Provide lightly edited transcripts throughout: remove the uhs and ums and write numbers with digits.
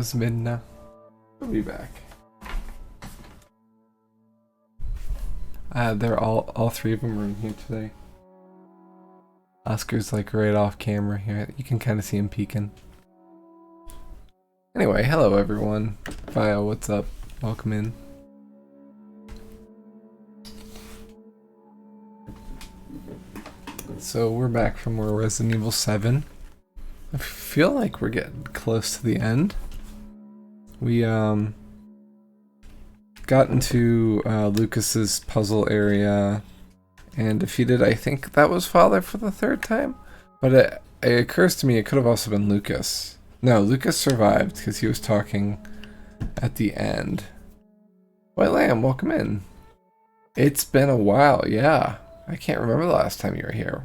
It's Midna. I'll be back. They're all three of them are in here today. Oscar's like right off camera here. You can kind of see him peeking. Anyway, hello everyone. Vio, what's up? Welcome in. So we're back from more Resident Evil 7. I feel like we're getting close to the end. We got into Lucas's puzzle area and defeated, I think that was Father for the third time, but it occurs to me it could have also been Lucas. No, Lucas survived because he was talking at the end. White Lamb, welcome in. It's been a while, yeah. I can't remember the last time you were here.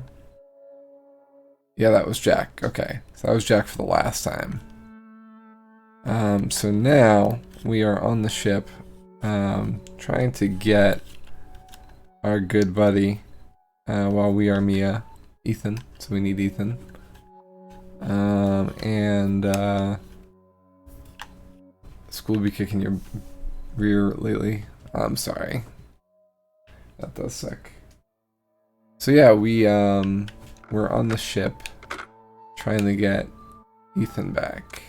Yeah, that was Jack. Okay, so that was Jack for the last time. So now we are on the ship, trying to get our good buddy, while we are Mia, Ethan. So we need Ethan. School will be kicking your rear lately. I'm sorry. That does suck. So yeah, we're on the ship trying to get Ethan back.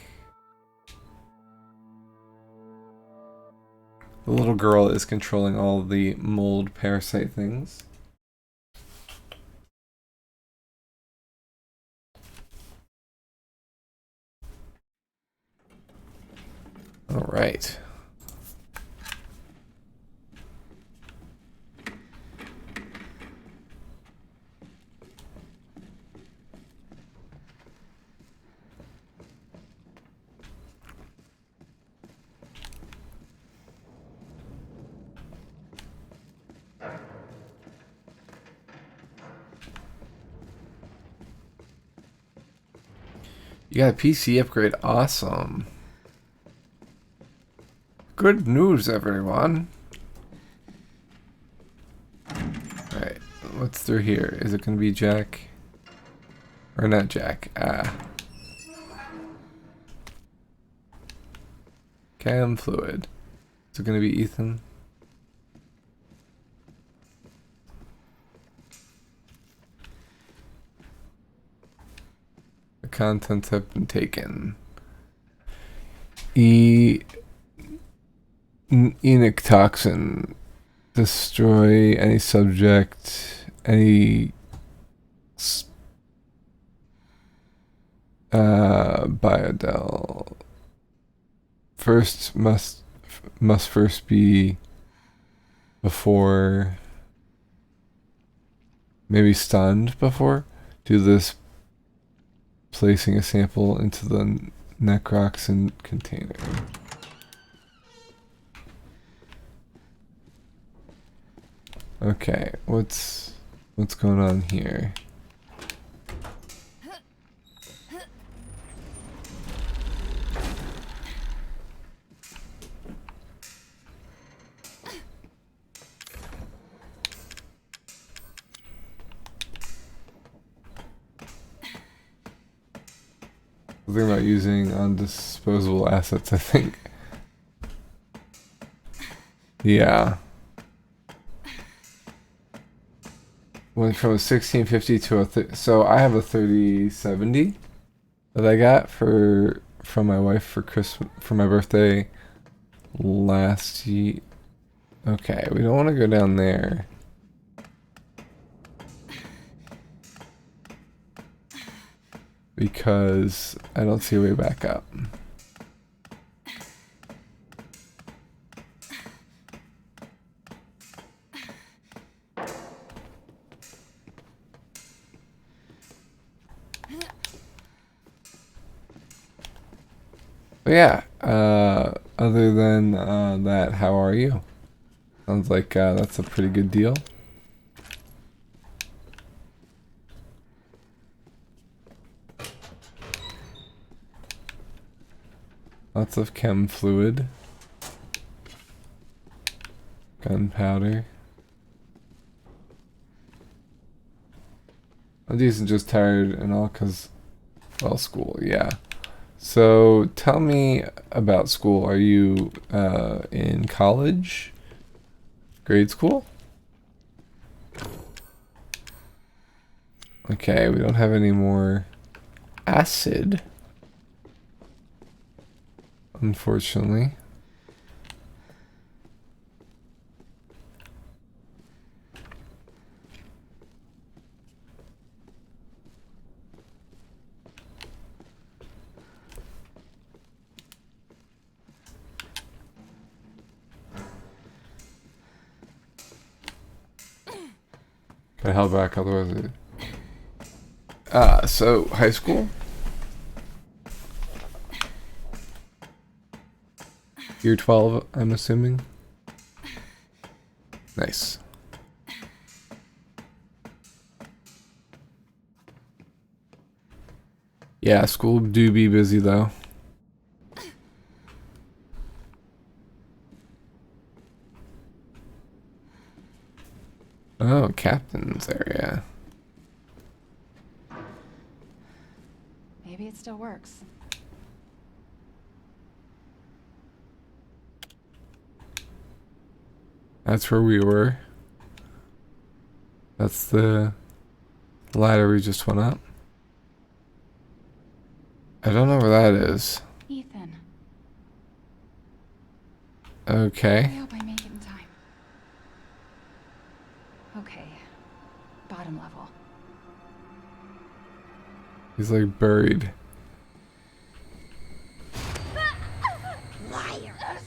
The little girl is controlling all the mold parasite things. All right. You got a PC upgrade, awesome. Good news, everyone. Alright, what's through here? Is it gonna be Jack? Or not Jack, Chem fluid. Is it gonna be Ethan? The contents have been taken. Enoch toxin. Destroy any subject, any biodel. First must first be before, maybe stunned before. Do this placing a sample into the necroxin container. Okay, what's going on here? Something about using undisposable assets, I think. Yeah. Went from a 1650 to a so I have a 3070 that I got from my wife for my birthday last year. Okay, we don't want to go down there. Because I don't see a way back up. But yeah, other than that, how are you? Sounds like that's a pretty good deal. Lots of chem fluid. Gunpowder. I'm decent, just tired and all because, well, school, yeah. So tell me about school. Are you in college? Grade school? Okay, we don't have any more acid, unfortunately. Gotta held back, otherwise so high school? Year 12, I'm assuming. Nice. Yeah, school do be busy though. Oh, captain's area. Maybe it still works. That's where we were. That's the ladder we just went up. I don't know where that is. Ethan. Okay. I hope I make it in time. Okay. Bottom level. He's like buried. Liar!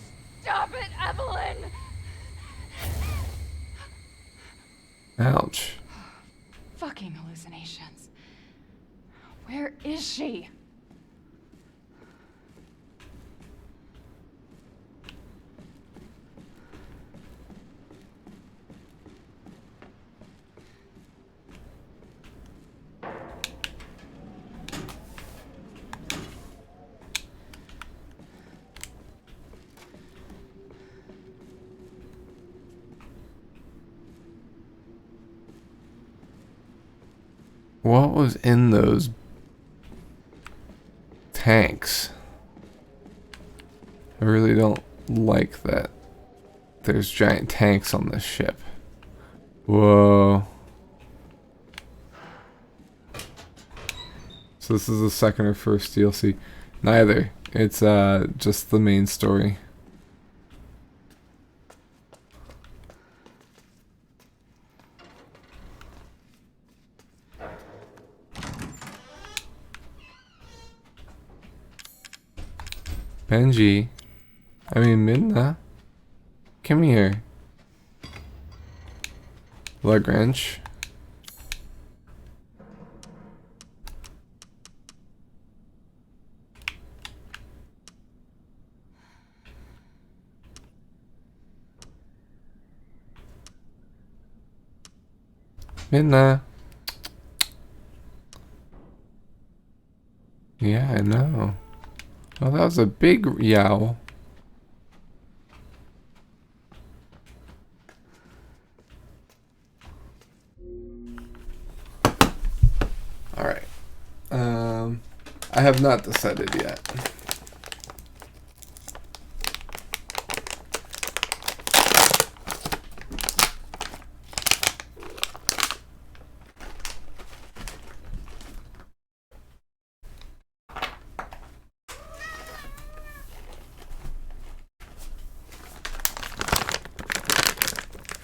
Stop it, Evelyn! Ouch. Fucking hallucinations. Where is she? What was in those tanks? I really don't like that there's giant tanks on this ship. Whoa. So this is the second or first DLC? Neither. It's just the main story. Benji. I mean Midna. Come here. Lagrange. Midna. Yeah, I know. Oh, that was a big yowl. Alright. I have not decided yet.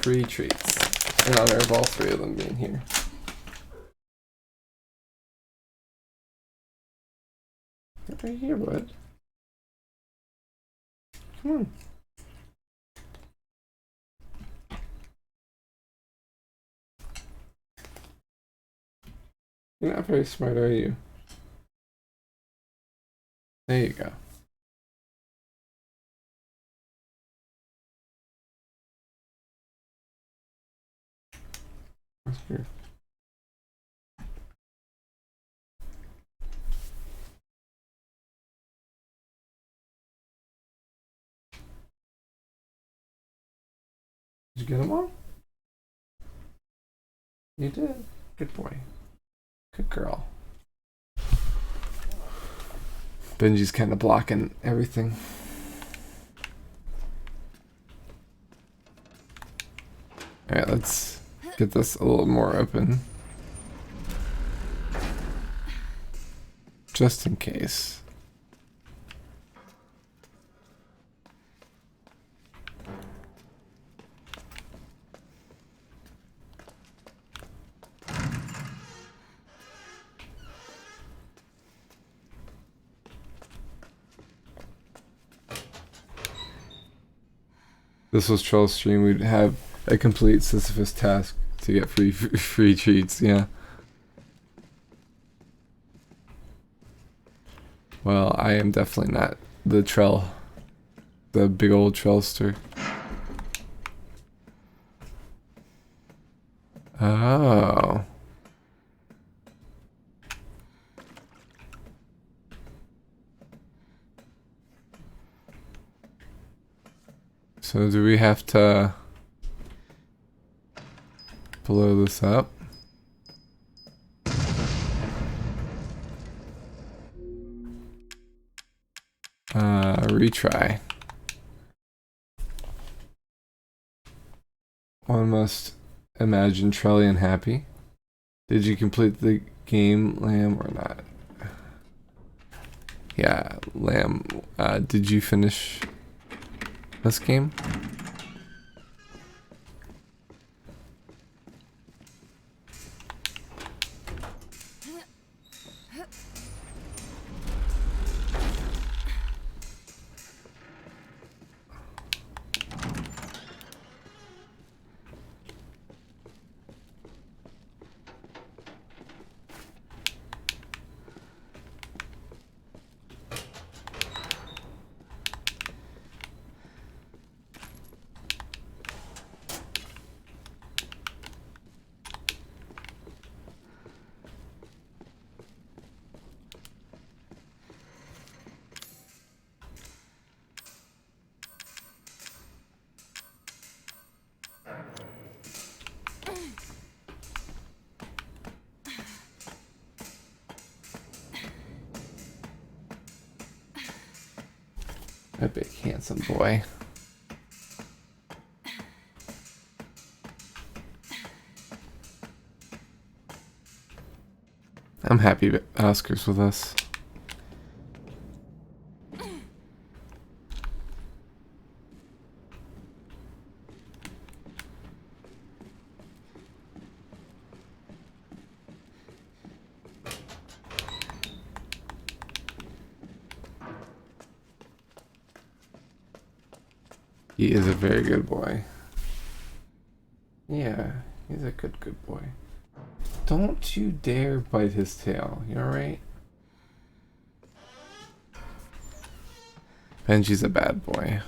Free treats in honor of all three of them being here. Get right here, bud. Come on. You're not very smart, are you? There you go. That's weird. Did you get them all? You did. Good boy. Good girl. Benji's kind of blocking everything. Alright, let's get this a little more open. Just in case. This was Troll's stream, we'd have a complete Sisyphus task to get free treats, yeah. Well, I am definitely not the Trell. The big old Trellster. Oh. So do we have to blow this up? Retry. One must imagine Trellian happy. Did you complete the game, Lamb, or not? Yeah, Lamb, did you finish this game? A big handsome boy. I'm happy Oscar's with us. He is a very good boy. Yeah, he's a good boy. Don't you dare bite his tail, you alright? Benji's a bad boy.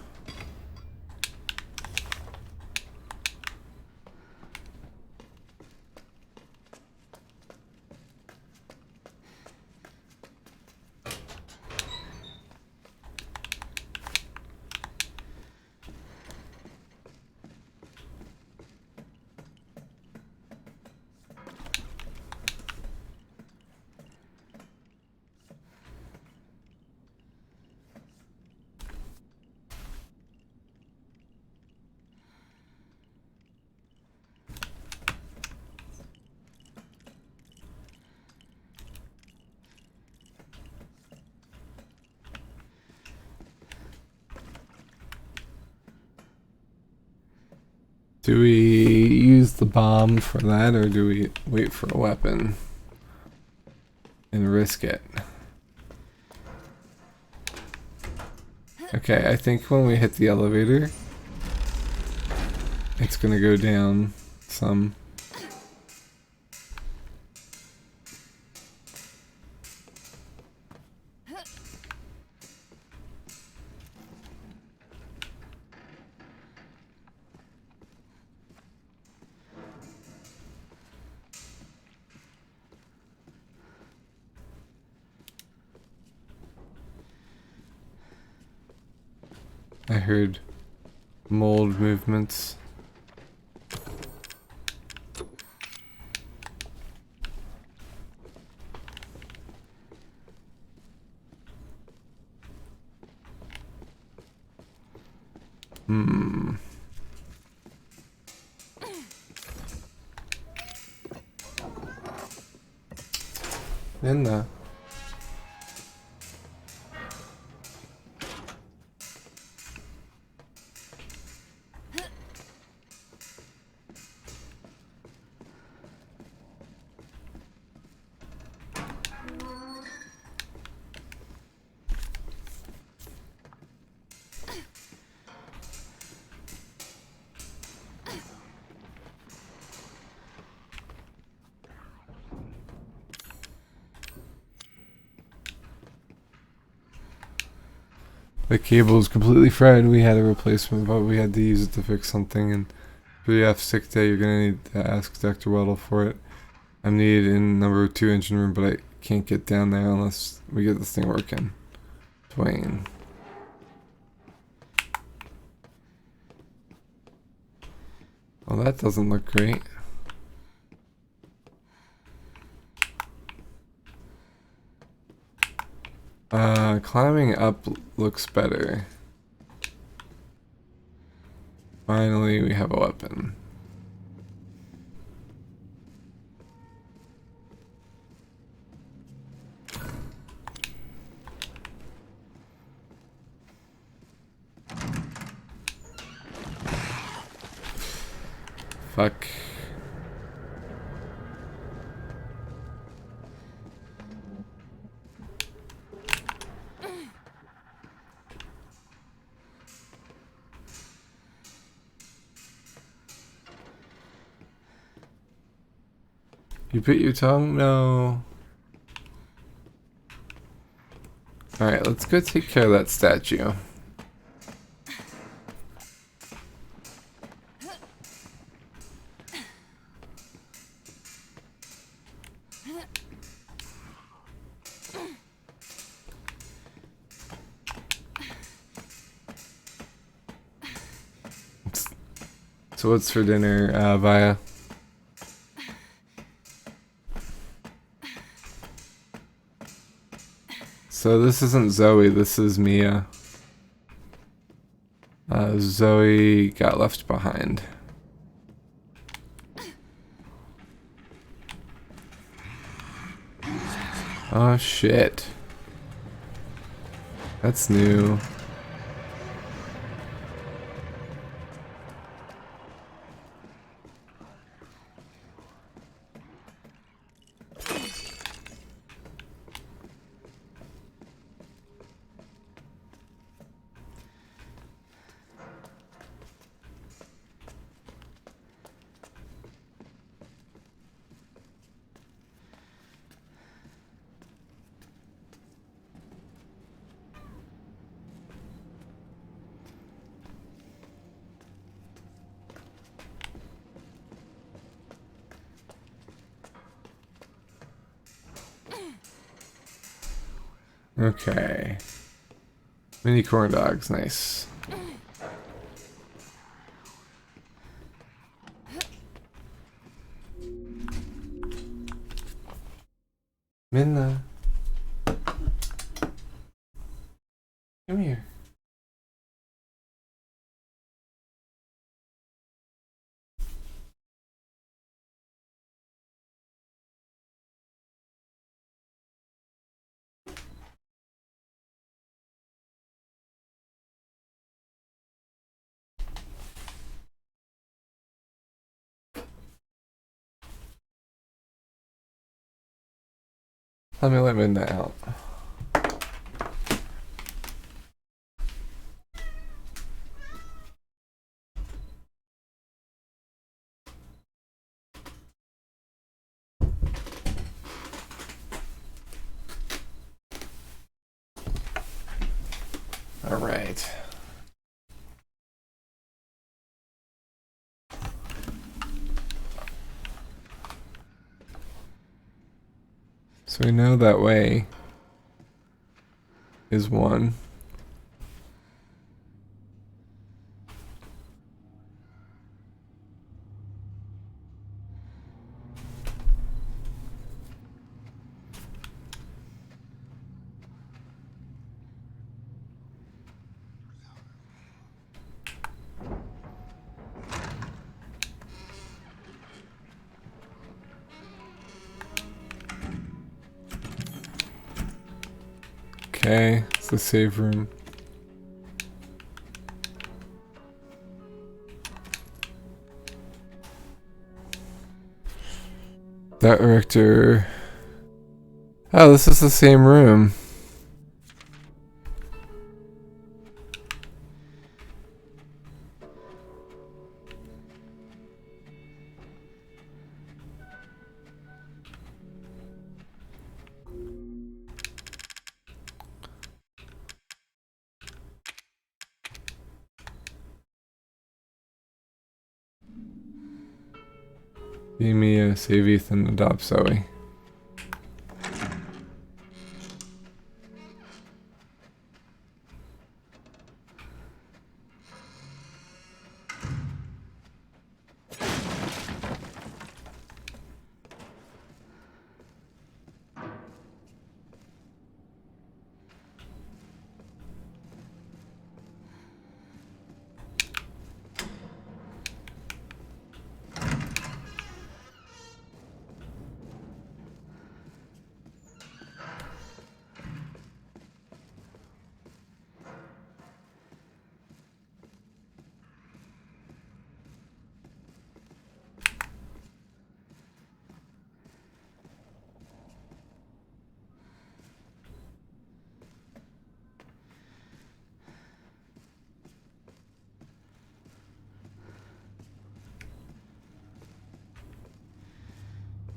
Do we use the bomb for that, or do we wait for a weapon and risk it? Okay, I think when we hit the elevator, it's gonna go down some. I heard mold movements. Hmm. In the The cable is completely fried. We had a replacement, but we had to use it to fix something. And for the F sick day, you're gonna need to ask Dr. Weddle for it. I'm needed in number 2 engine room, but I can't get down there unless we get this thing working. Dwayne. Well, that doesn't look great. Climbing up looks better. Finally, we have a weapon. Fuck. You bit your tongue? No. Alright, let's go take care of that statue. So what's for dinner, Via? So this isn't Zoe, this is Mia. Zoe got left behind. Oh shit. That's new. Okay. Mini corn dogs, nice. Minna. Come here. Let me let Minna out. All right. So we know that way is one. Okay, it's the save room. Director. Oh, this is the same room. Be Mia, save Ethan, adopt Zoe.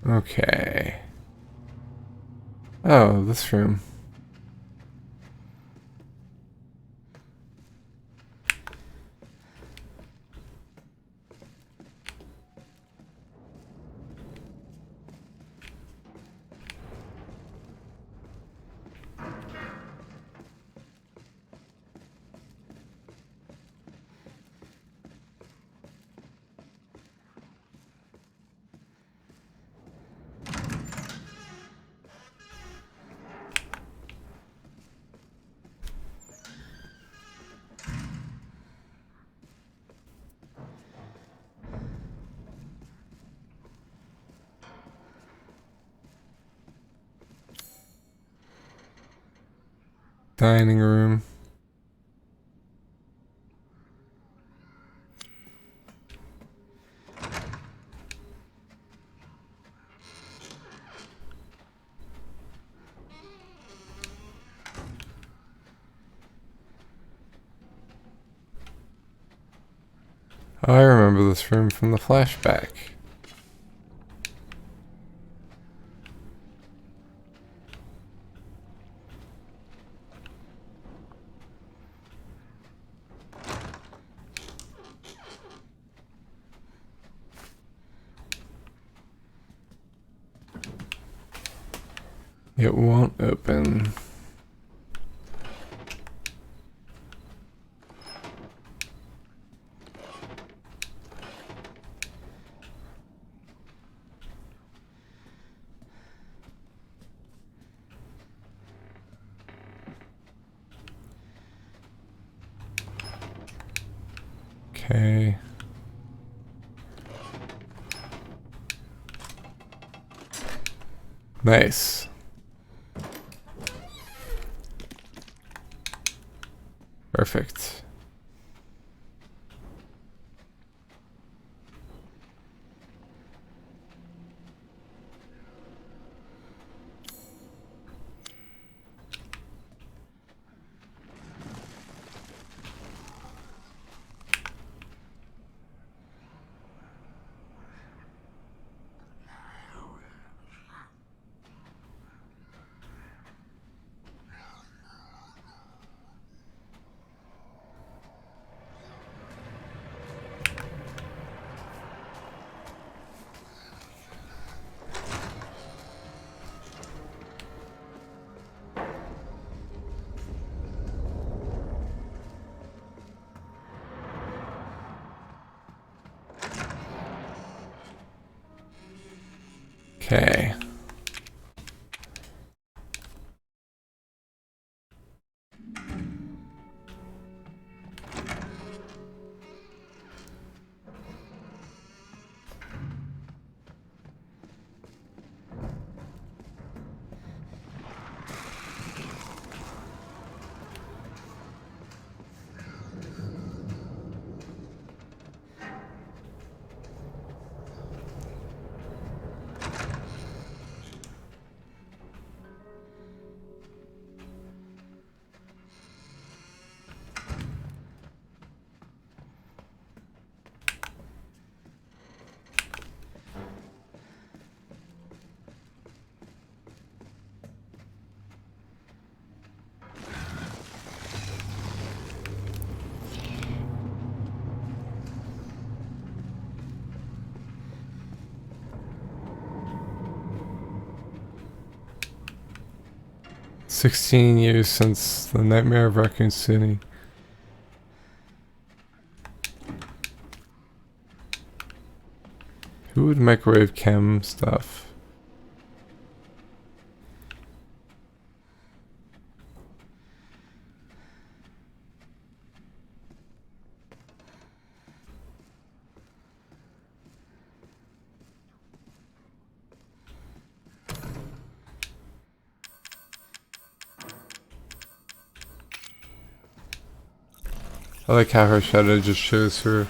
Okay. Oh, this room. Dining room. Oh, I remember this room from the flashback. It won't open. Okay. Nice. Perfect. Okay. 16 years since the Nightmare of Raccoon City. Who would microwave chem stuff? I like how her shadow just shows her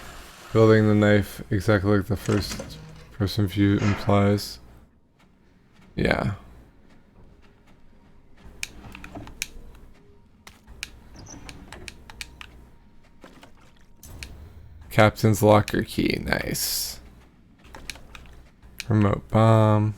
building the knife exactly like the first person view implies. Yeah. Captain's locker key, nice. Remote bomb.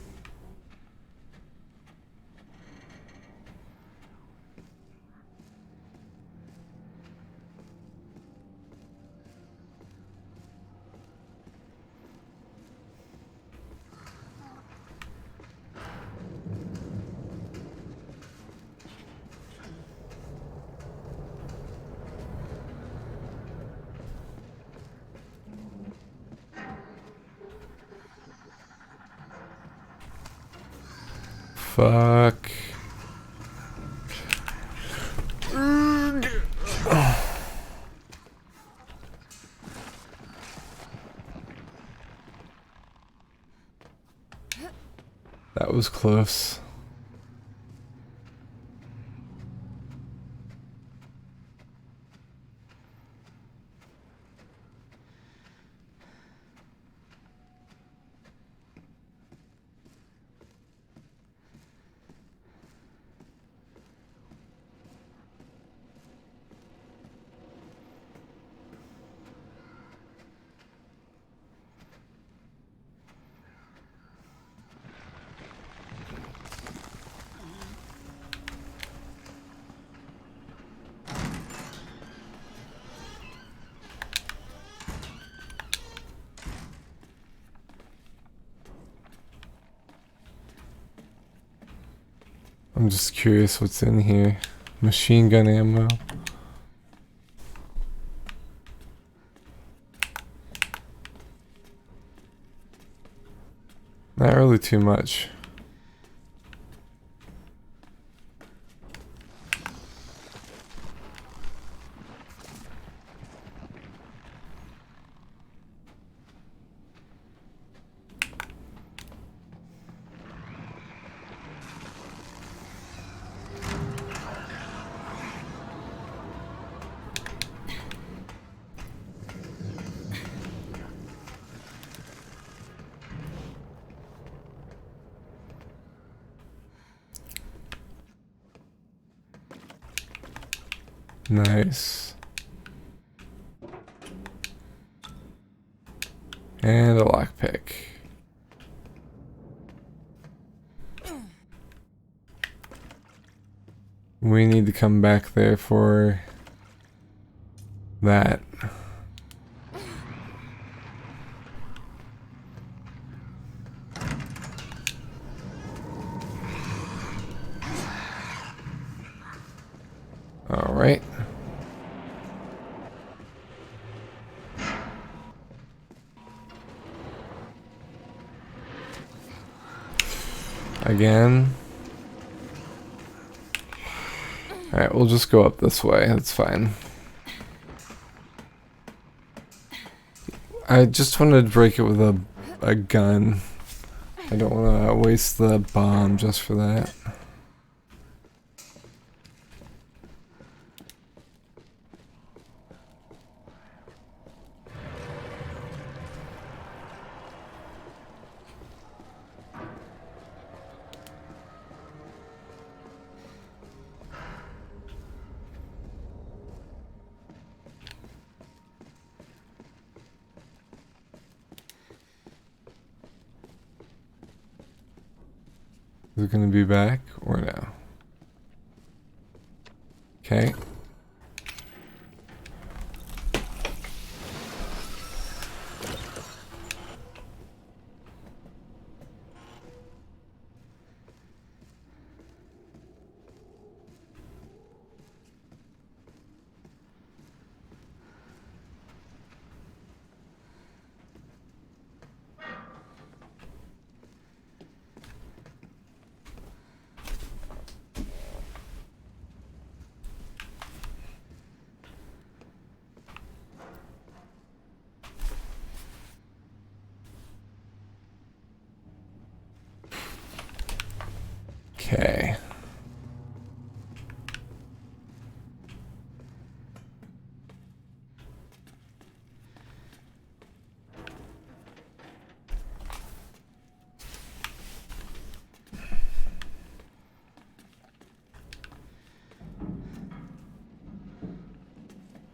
Fuck. That was close. I'm just curious what's in here. Machine gun ammo. Not really too much. Nice. And a lockpick. We need to come back there for that. All right. Again. Alright, we'll just go up this way. That's fine. I just wanted to break it with a gun. I don't want to waste the bomb just for that. Is it going to be back or no? Okay. Okay.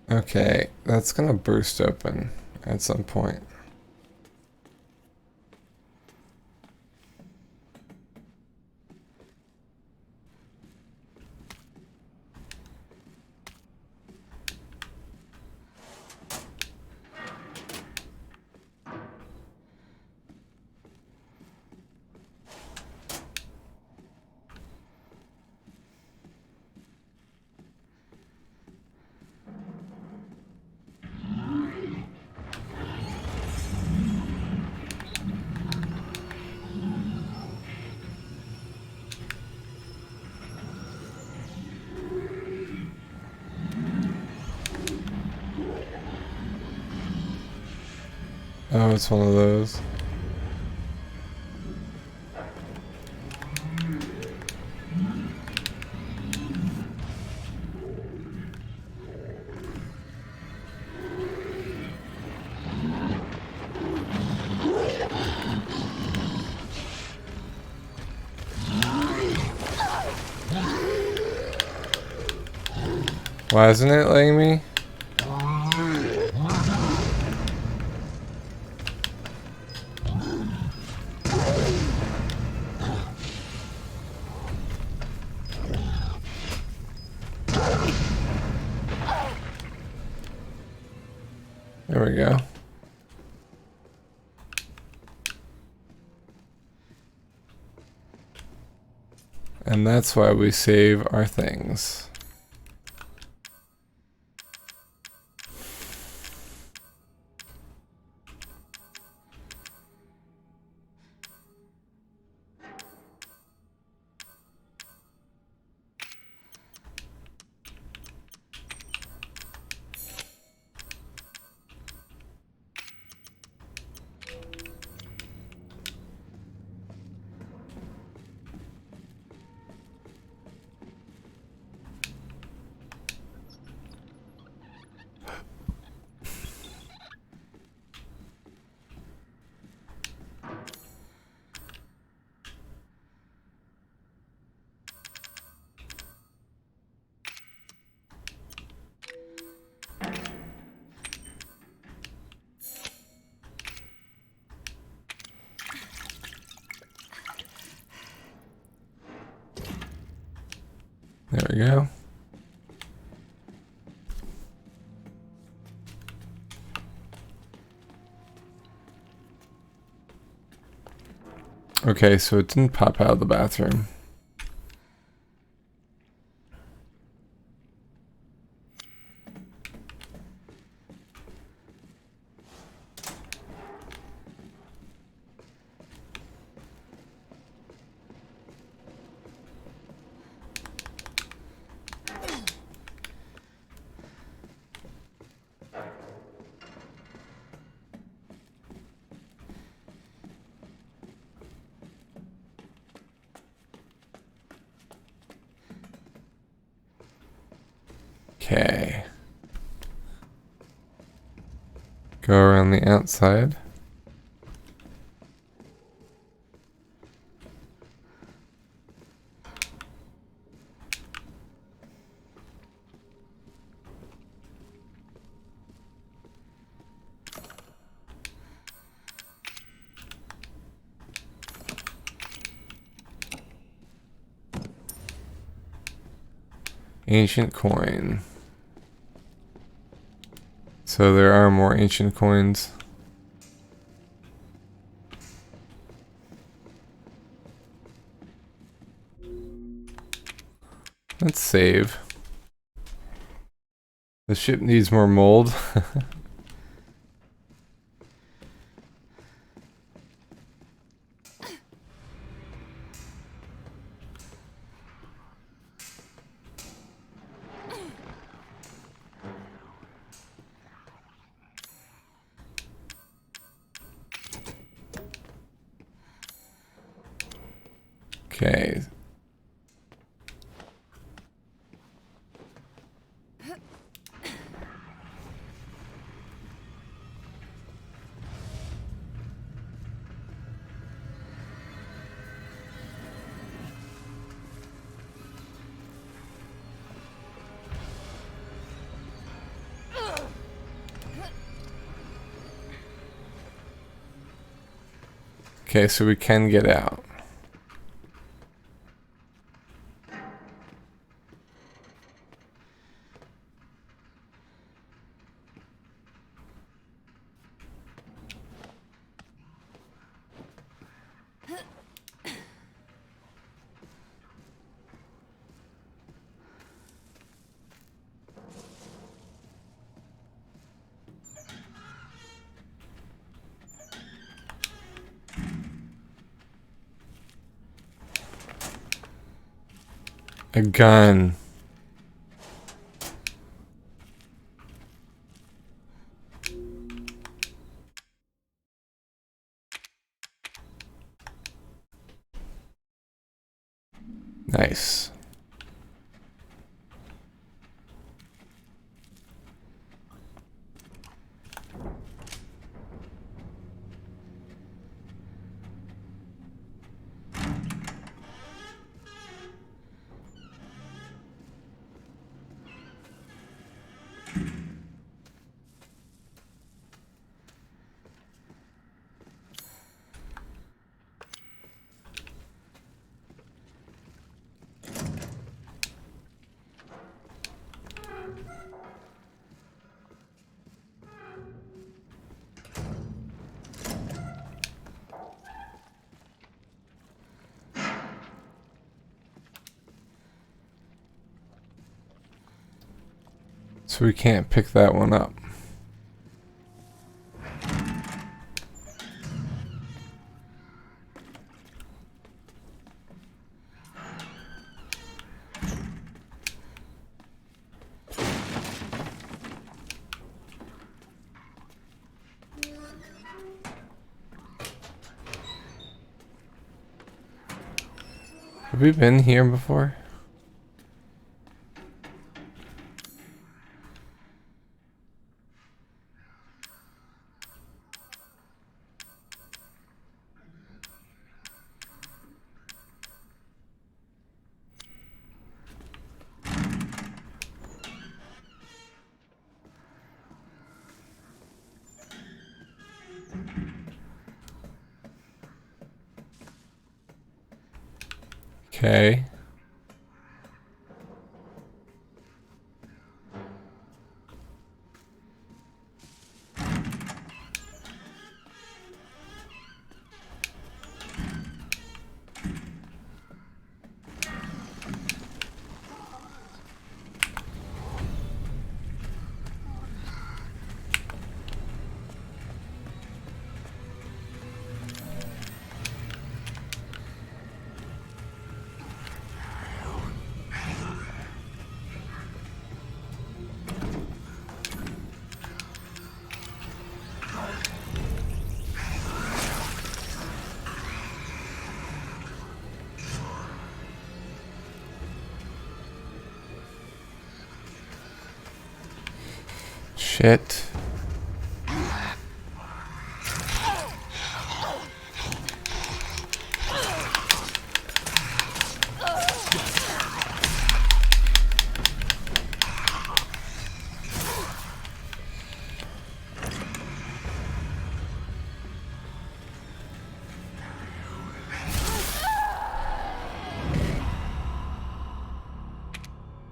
Okay, that's gonna burst open at some point. Oh, it's one of those. Why isn't it letting me? There we go. And that's why we save our things. There we go. Okay, so it didn't pop out of the bathroom. Okay. Go around the outside. Ancient coin. So there are more ancient coins. Let's save. The ship needs more mold. Okay. Okay, so we can get out. A gun. Nice. So we can't pick that one up. Have we been here before? Okay. Shit.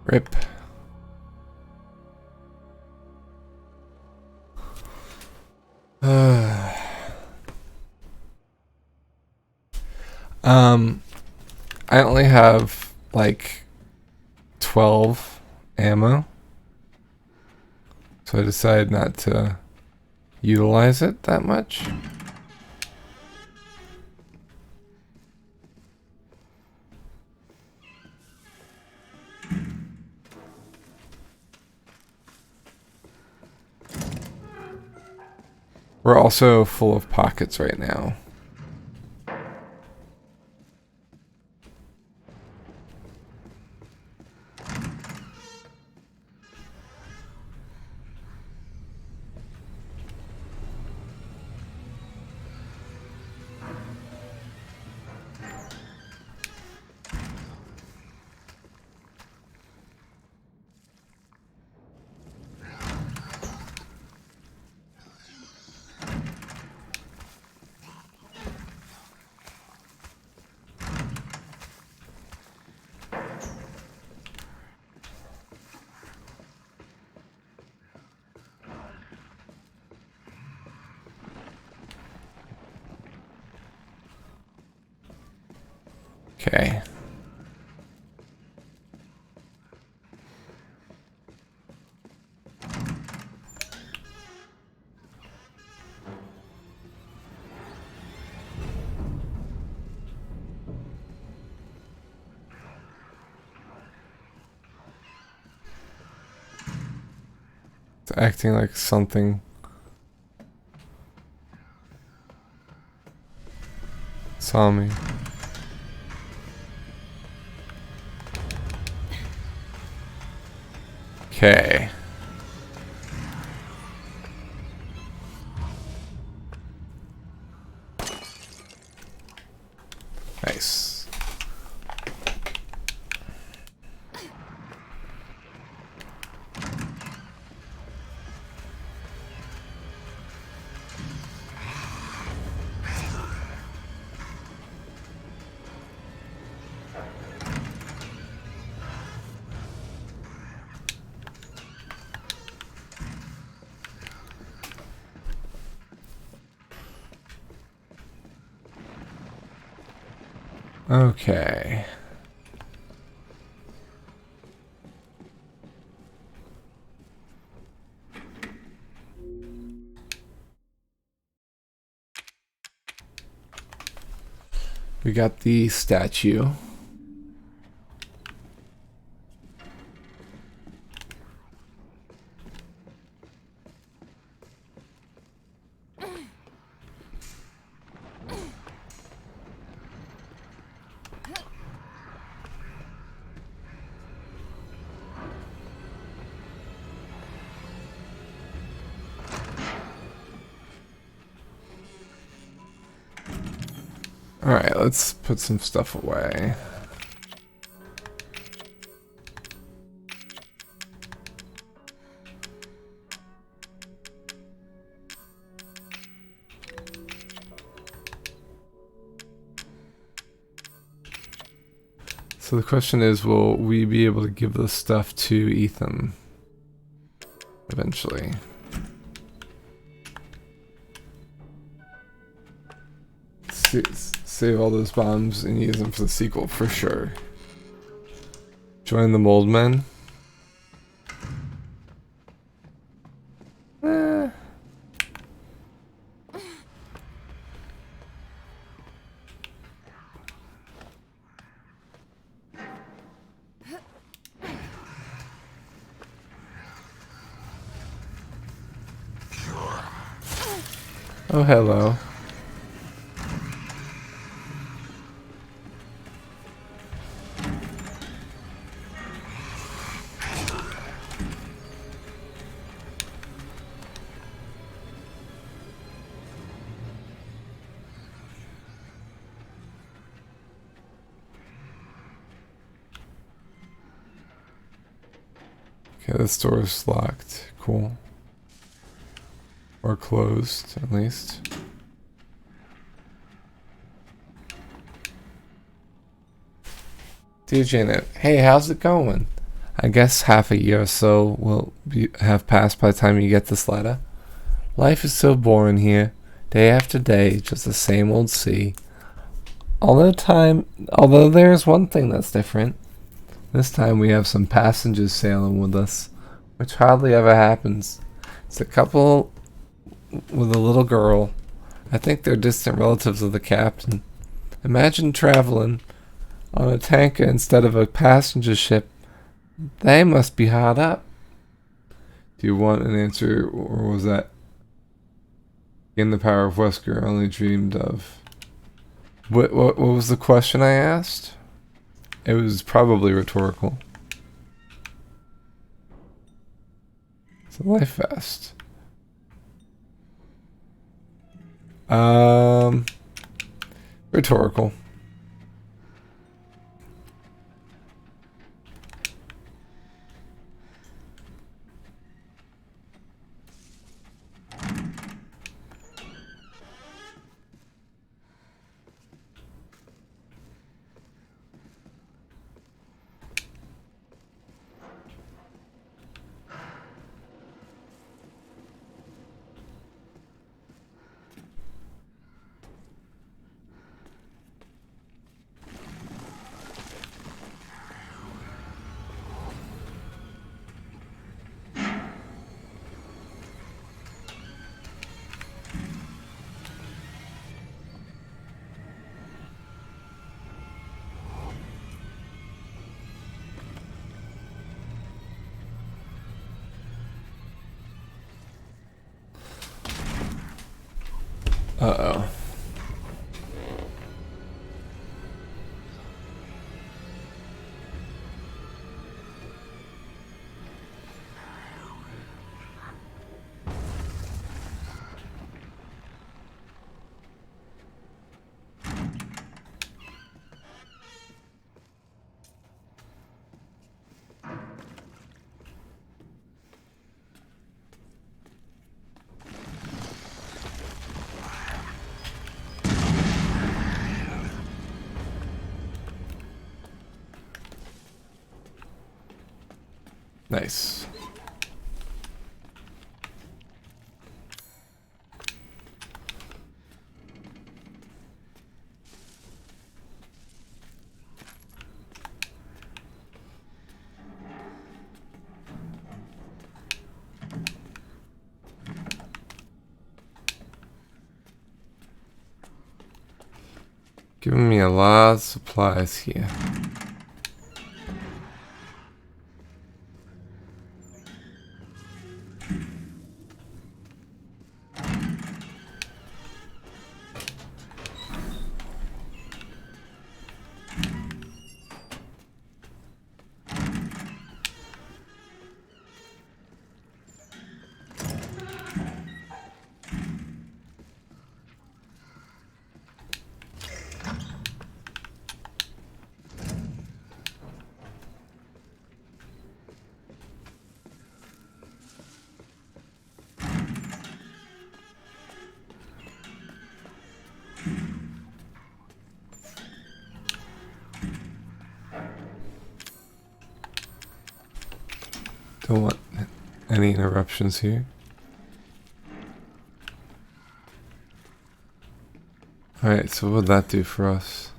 Rip. I only have like 12 ammo, so I decided not to utilize it that much. We're also full of pockets right now. Okay. It's acting like something saw me. Okay. Nice. Okay. We got the statue. Alright, let's put some stuff away. So the question is, will we be able to give this stuff to Ethan eventually? Save all those bombs and use them for the sequel for sure. Join the mold men. Oh, hello. Okay, this door is locked. Cool. Or closed, at least. Dear Janet, hey, how's it going? I guess half a year or so will have passed by the time you get this letter. Life is so boring here. Day after day, just the same old sea. Although there's one thing that's different. This time we have some passengers sailing with us, which hardly ever happens. It's a couple with a little girl. I think they're distant relatives of the captain. Imagine traveling on a tanker instead of a passenger ship. They must be hard up. Do you want an answer, or was that in the power of Wesker only dreamed of? What was the question I asked? It was probably rhetorical. It's a life vest. Rhetorical. Uh-oh. Nice. Giving me a lot of supplies here. Don't want any interruptions here. Alright, so what would that do for us?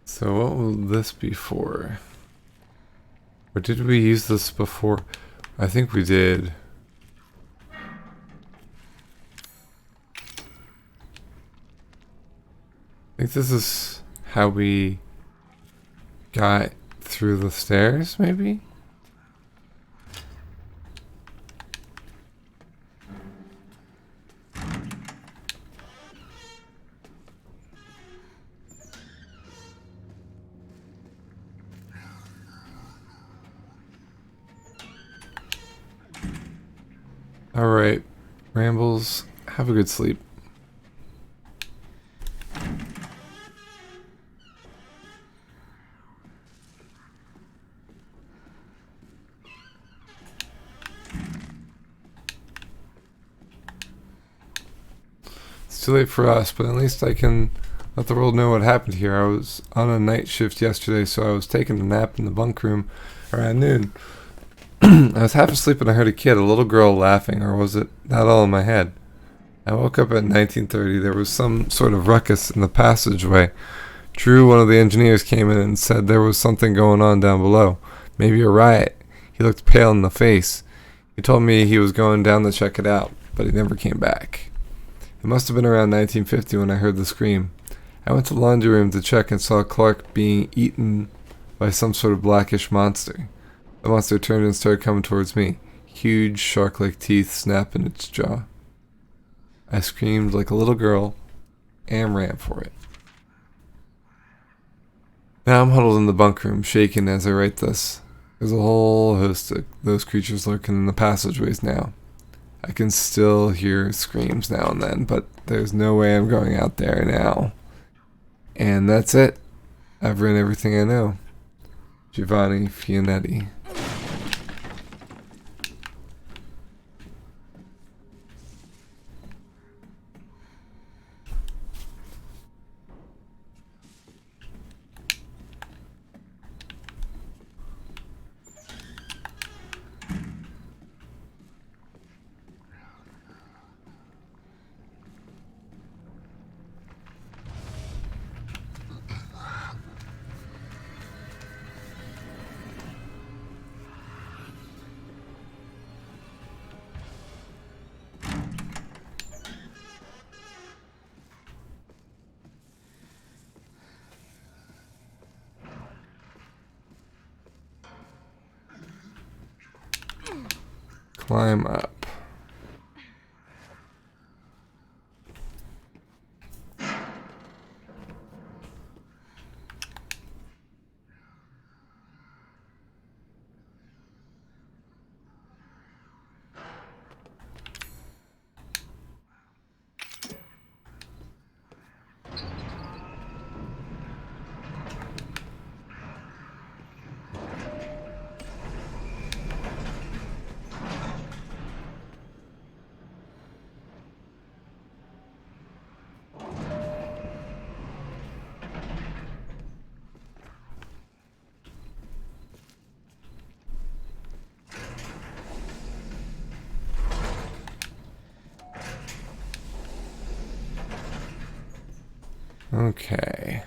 So what will this be for? Or did we use this before? I think we did. I think this is how we got through the stairs, maybe? Alright, Rambles, have a good sleep. It's too late for us, but at least I can let the world know what happened here. I was on a night shift yesterday, so I was taking a nap in the bunk room around noon. I was half asleep and I heard a kid, a little girl, laughing, or was it that all in my head? I woke up at 19:30. There was some sort of ruckus in the passageway. Drew, one of the engineers, came in and said there was something going on down below. Maybe a riot. He looked pale in the face. He told me he was going down to check it out, but he never came back. It must have been around 1950 when I heard the scream. I went to the laundry room to check and saw Clark being eaten by some sort of blackish monster. The monster turned and started coming towards me. Huge, shark-like teeth snapping its jaw. I screamed like a little girl and ran for it. Now I'm huddled in the bunk room, shaking as I write this. There's a whole host of those creatures lurking in the passageways now. I can still hear screams now and then, but there's no way I'm going out there now. And that's it. I've written everything I know. Giovanni Fionetti. Climb up. Okay.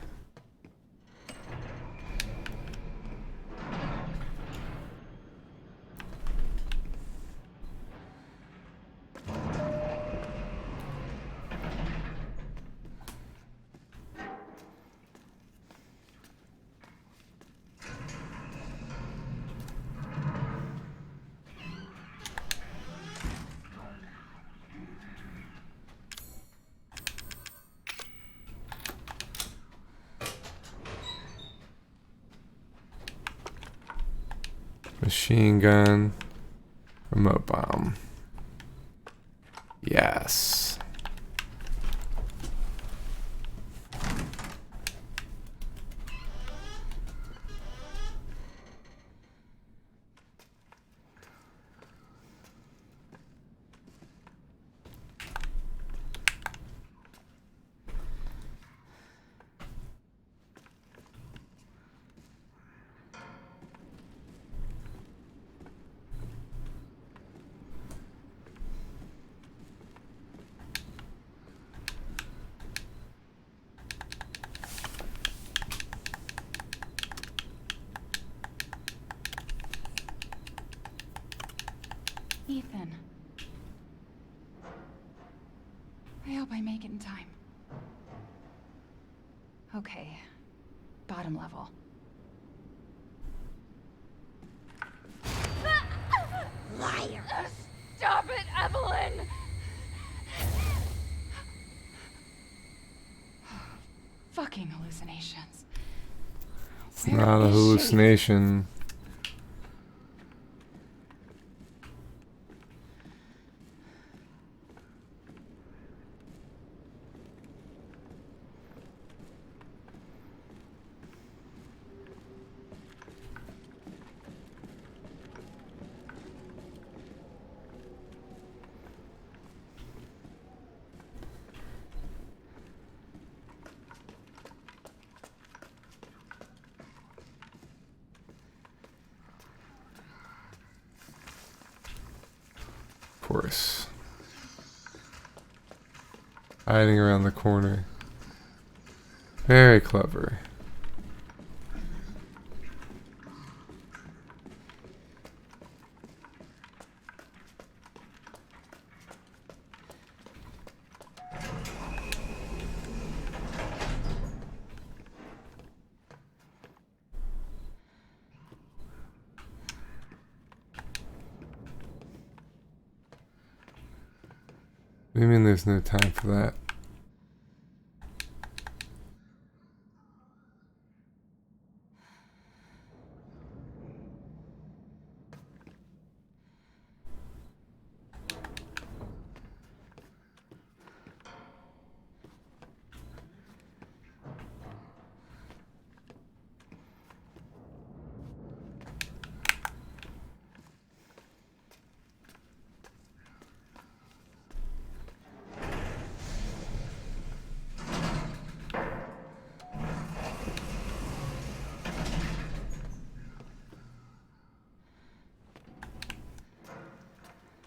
Machine gun. Remote bomb. Yes. Ethan. I hope I make it in time. Okay. Bottom level. Liar! Stop it, Evelyn! Fucking hallucinations. It's not a hallucination. Of course. Hiding around the corner. Very clever. What do you mean there's no time for that?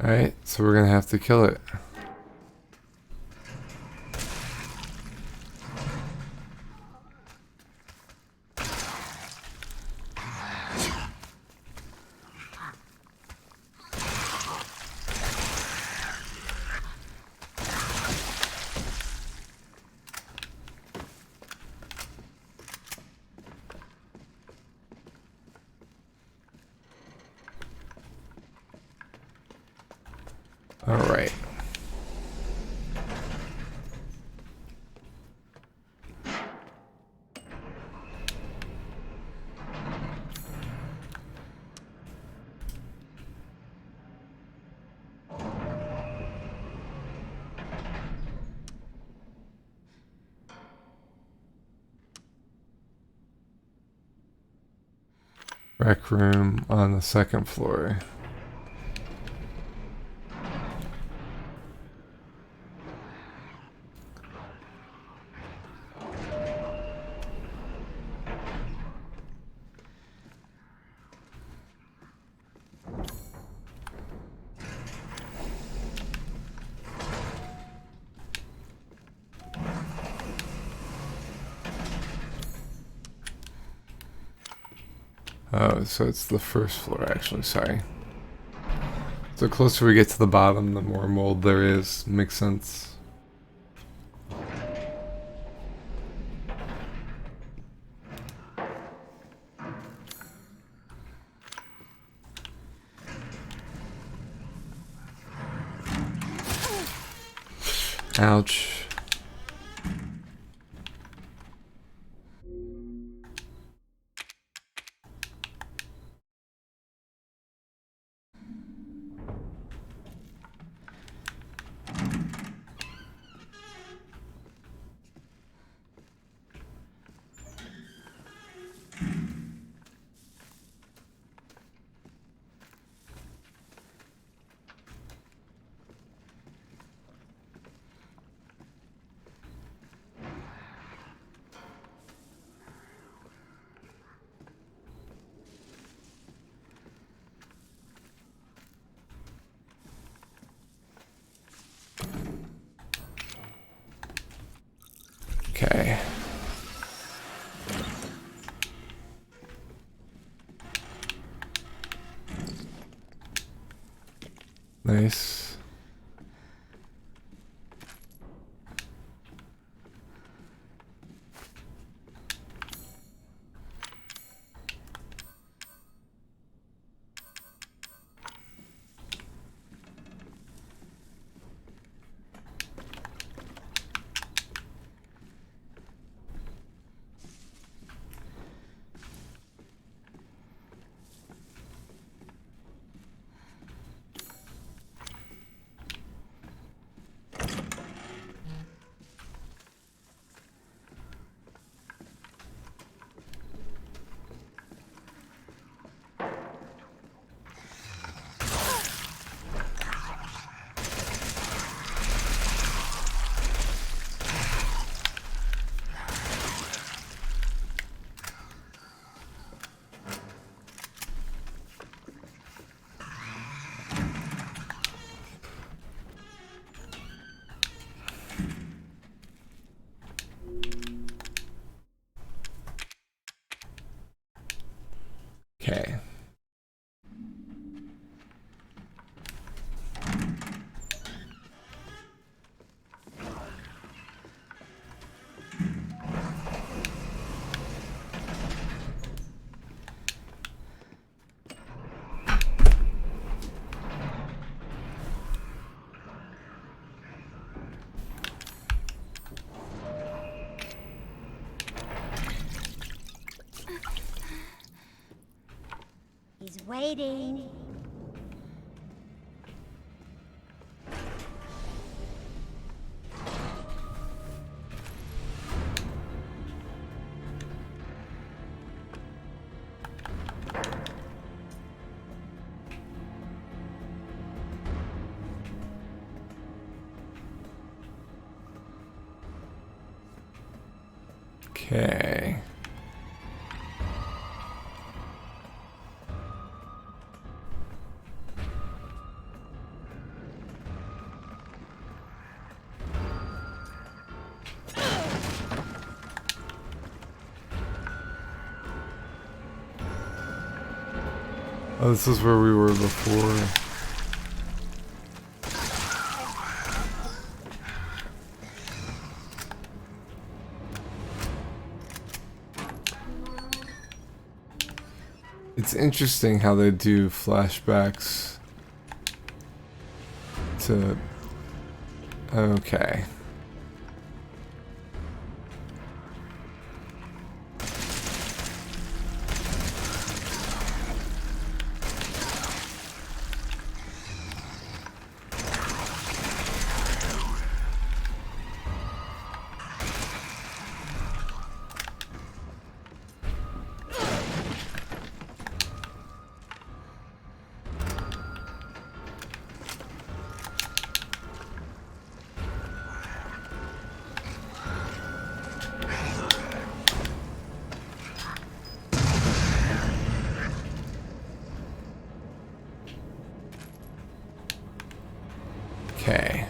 Alright, so we're gonna have to kill it. Alright. Rec room on the second floor. Oh, so it's the first floor actually, sorry. So the closer we get to the bottom, the more mold there is. Makes sense. Ouch. Okay. Nice. Okay. He's waiting. Okay. Oh, this is where we were before. It's interesting how they do flashbacks to... Okay. Okay.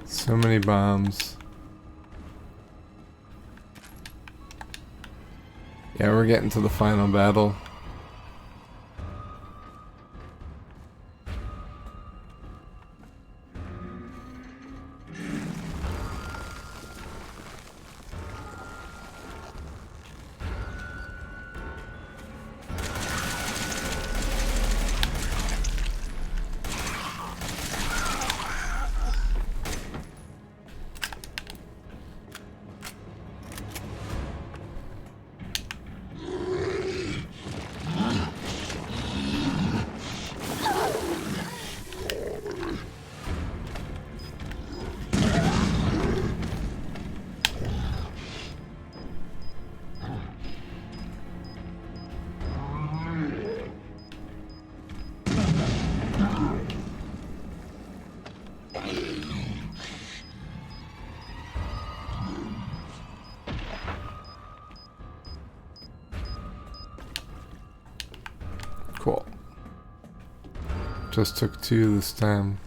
So many bombs. Yeah, we're getting to the final battle. Cool. Just took 2 this time.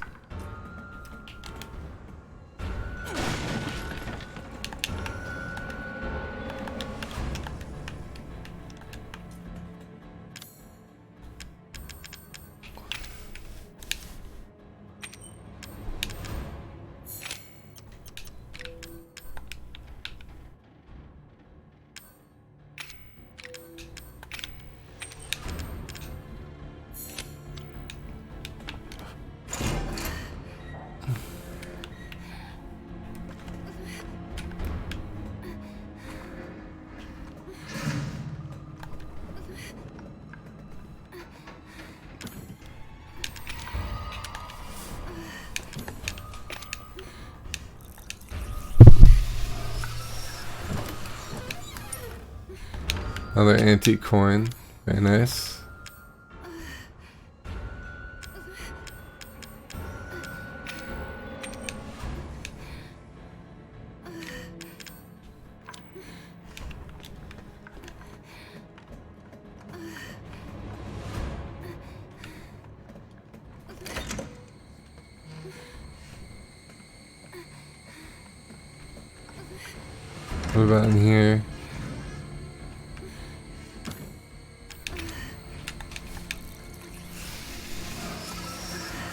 Another antique coin. Very nice. What about in here?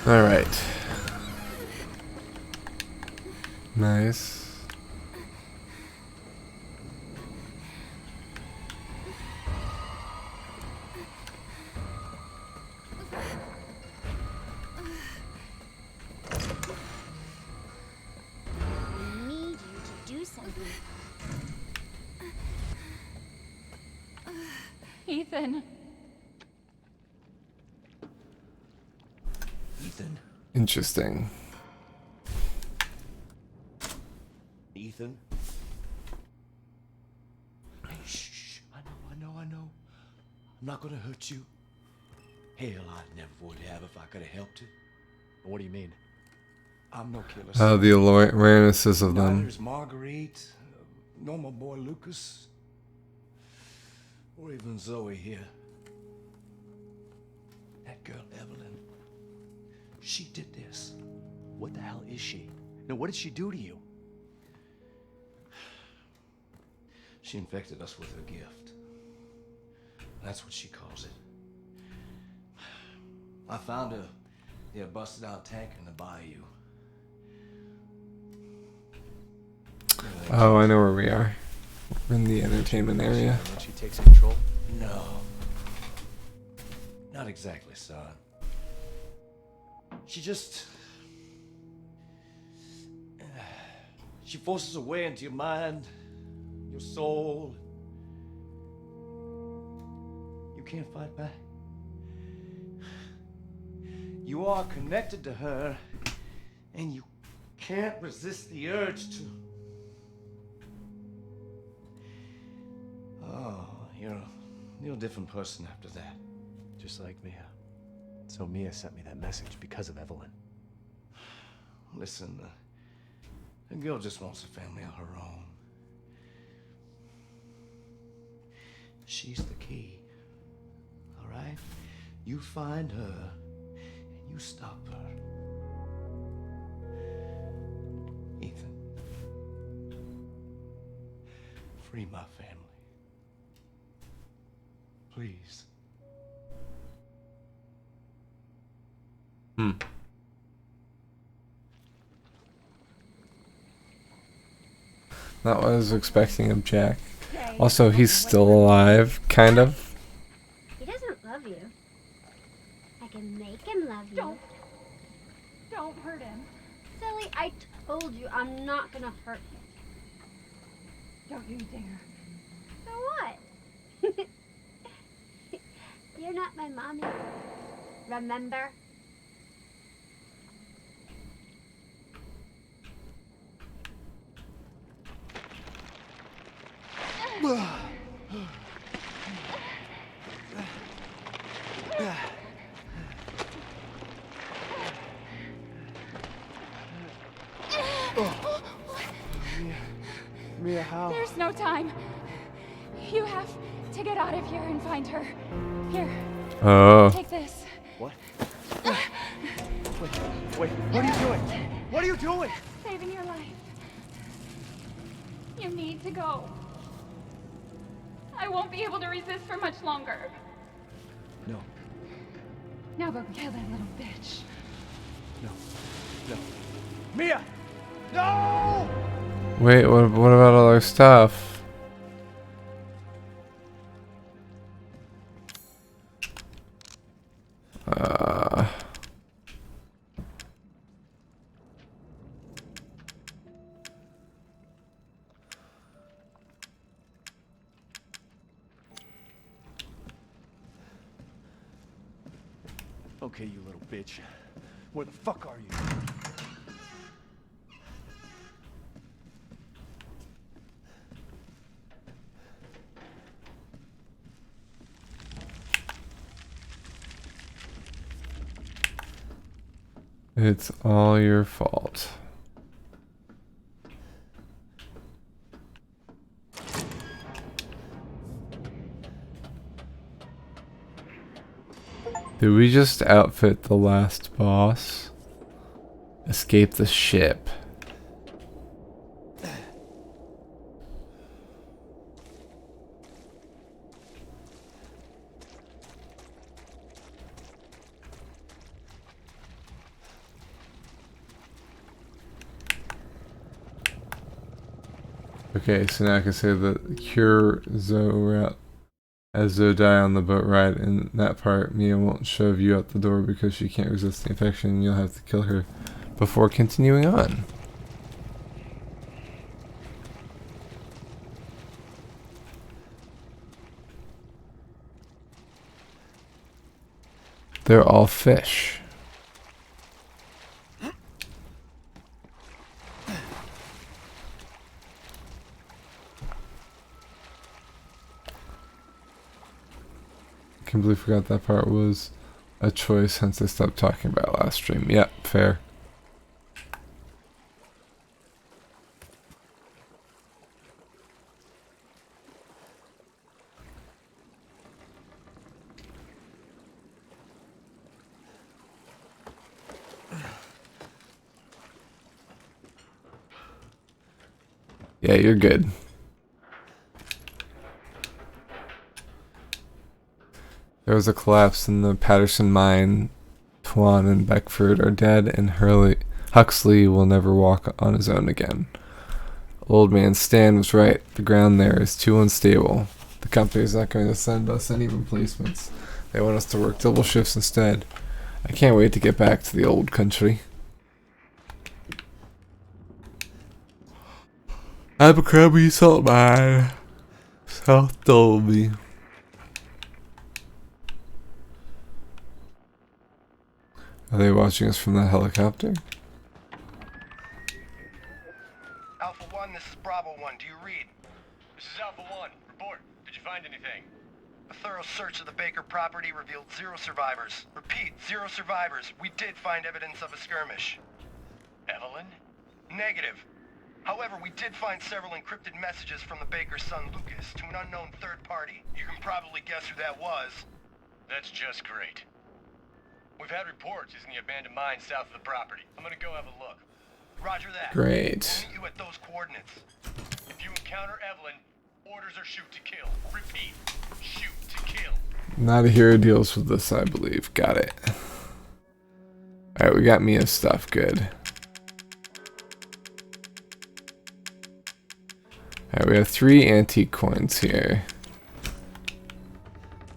All right. Nice. I need you to do something. Ethan. Ethan? Interesting. Ethan? Hey, shh. I know. I'm not gonna hurt you. Hell, I never would have if I could have helped you. What do you mean? I'm no killer. The awarenesses of Neither them. is Marguerite, nor my boy Lucas, or even Zoe here. That girl Evelyn, she did this. What the hell is she? No, what did she do to you? She infected us with her gift. That's what she calls it. I found a busted out tank in the bayou. Oh, I know where we are. We're in the entertainment area. And then she takes control. No. Not exactly, son. She just... She forces her way into your mind, your soul. You can't fight back. You are connected to her, and you can't resist the urge to... Oh, you're a different person after that. Just like Mia. So Mia sent me that message because of Evelyn. Listen, the girl just wants a family of her own. She's the key. All right? You find her, and you stop her. Ethan. Free my family. Please. Not what I was expecting of Jack. Also, he's still alive, kind of. He doesn't love you. I can make him love you. Don't hurt him. Silly, I told you I'm not gonna hurt him. Don't you dare. So what? You're not my mommy. Remember? Mia, how? There's no time. You have to get out of here and find her. Here, Oh. take this. What? Wait, what are you doing? What are you doing? Saving your life. You need to go. I won't be able to resist for much longer. No, Now go kill that little bitch. no. Mia! No! Wait, what about all our stuff? Okay, you little bitch. Where the fuck are you? It's all your fault. Did we just outfit the last boss? Escape the ship. Okay, so now I can say that cure Zoe route as Zoe die on the boat ride. In that part, Mia won't shove you out the door because she can't resist the infection and you'll have to kill her before continuing on. They're all fish. Completely forgot that part was a choice since I stopped talking about it last stream. Yeah, fair. Yeah, you're good. There was a collapse in the Patterson mine Kwan and Beckford are dead, and Huxley will never walk on his own again. Old man Stan was right. The ground there is too unstable. The company is not going to send us any replacements. They want us to work double shifts instead. I can't wait to get back to the old country. Abercrombie Salt Mine, South Dolby. Are they watching us from that helicopter? Alpha 1, this is Bravo 1. Do you read? This is Alpha 1. Report. Did you find anything? A thorough search of the Baker property revealed 0 survivors. Repeat, 0 survivors. We did find evidence of a skirmish. Evelyn? Negative. However, we did find several encrypted messages from the Baker's son Lucas to an unknown third party. You can probably guess who that was. That's just great. We've had reports he's in the abandoned mine south of the property. I'm gonna go have a look. Roger that. Great. We'll meet you at those coordinates. If you encounter Evelyn, orders are shoot to kill. Repeat, shoot to kill. Not a hero deals with this, I believe. Got it. Alright, we got Mia's stuff. Good. Alright, we have 3 antique coins here.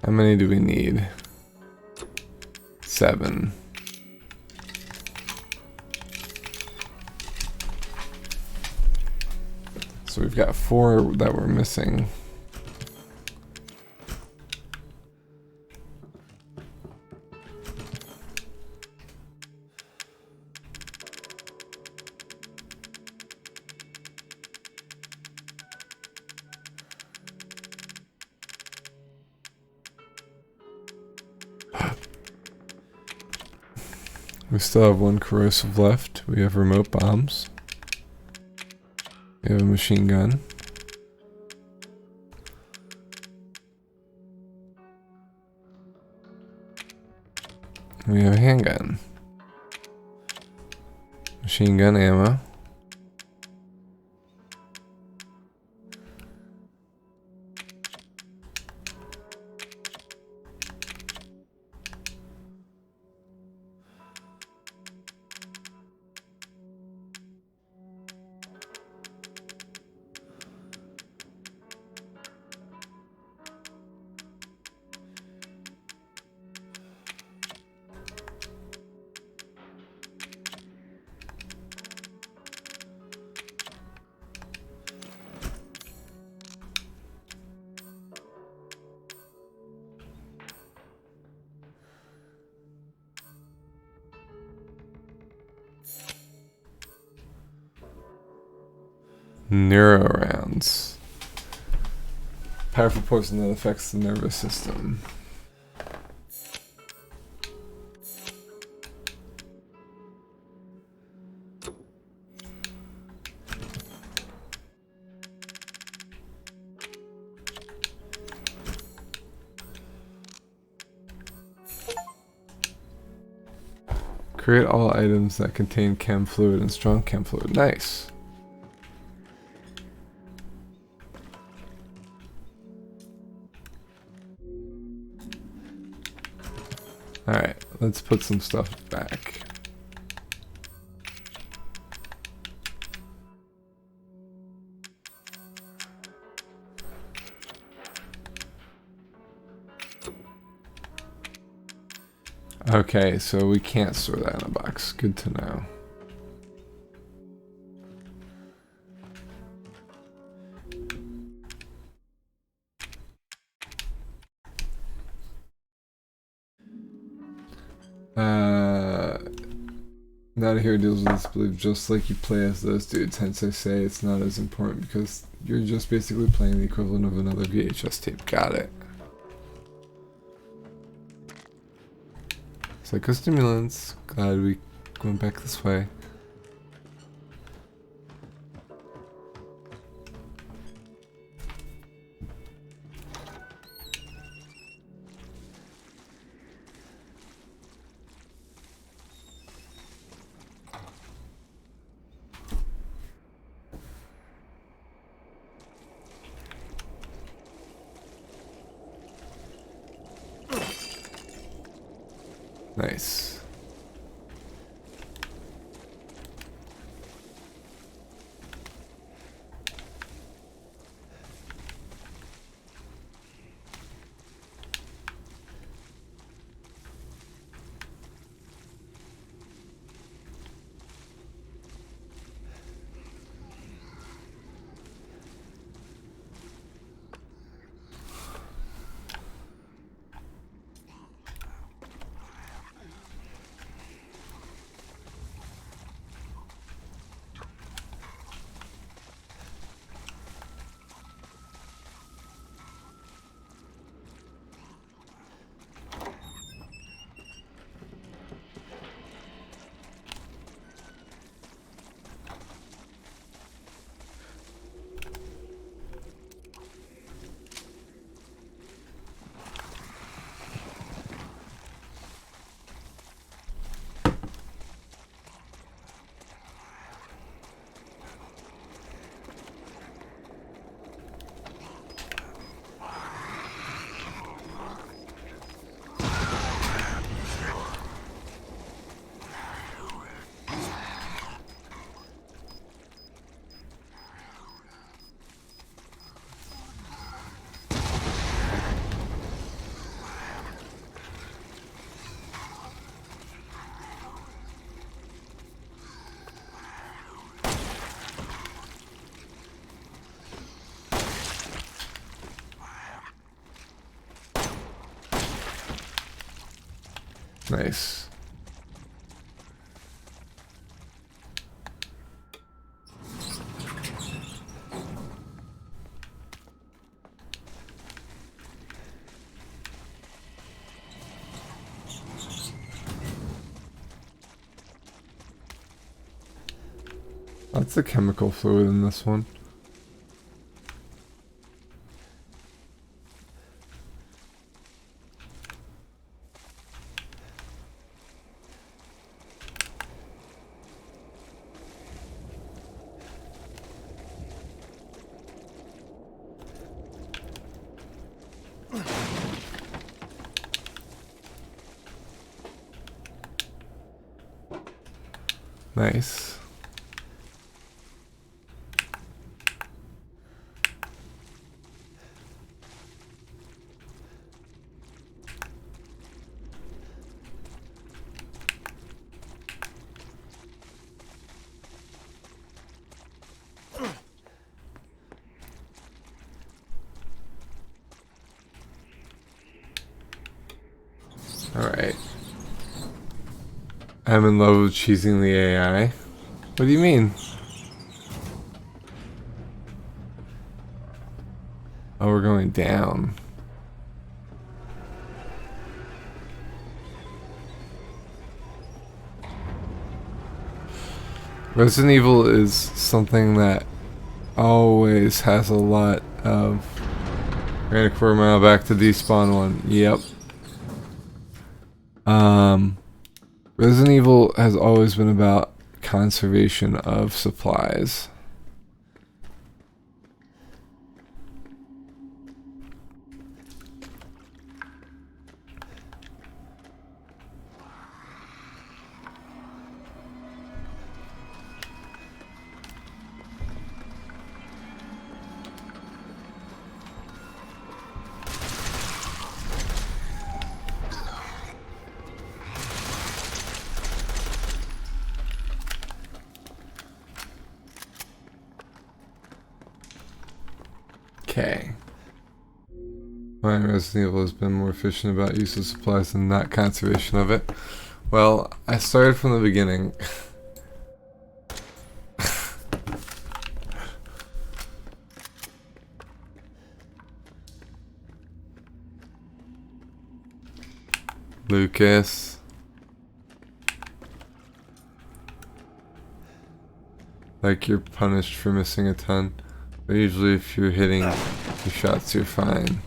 How many do we need? 7. So we've got 4 that we're missing. We still have 1 corrosive left. We have remote bombs. We have a machine gun. We have a handgun. Machine gun ammo. Neuro rounds. Powerful poison that affects the nervous system. Create all items that contain chem fluid and strong chem fluid. Nice. Alright, let's put some stuff back. Okay, so we can't store that in a box. Good to know. Not a hero deals with this belief just like you play as those dudes, hence I say it's not as important because you're just basically playing the equivalent of another VHS tape. Got it. Psychostimulants. Glad we went back this way. Nice. Nice. Lots of chemical fluid in this one. Nice. Alright. I'm in love with cheesing the AI. What do you mean? Oh, we're going down. Resident Evil is something that always has a lot of... Ran a quarter mile back to despawn one. Yep. Resident Evil has always been about conservation of supplies. Okay. Why Resident Evil has been more efficient about use of supplies than not conservation of it. Well, I started from the beginning. Lucas. Like you're punished for missing a ton. But usually if you're hitting your shots, you're fine.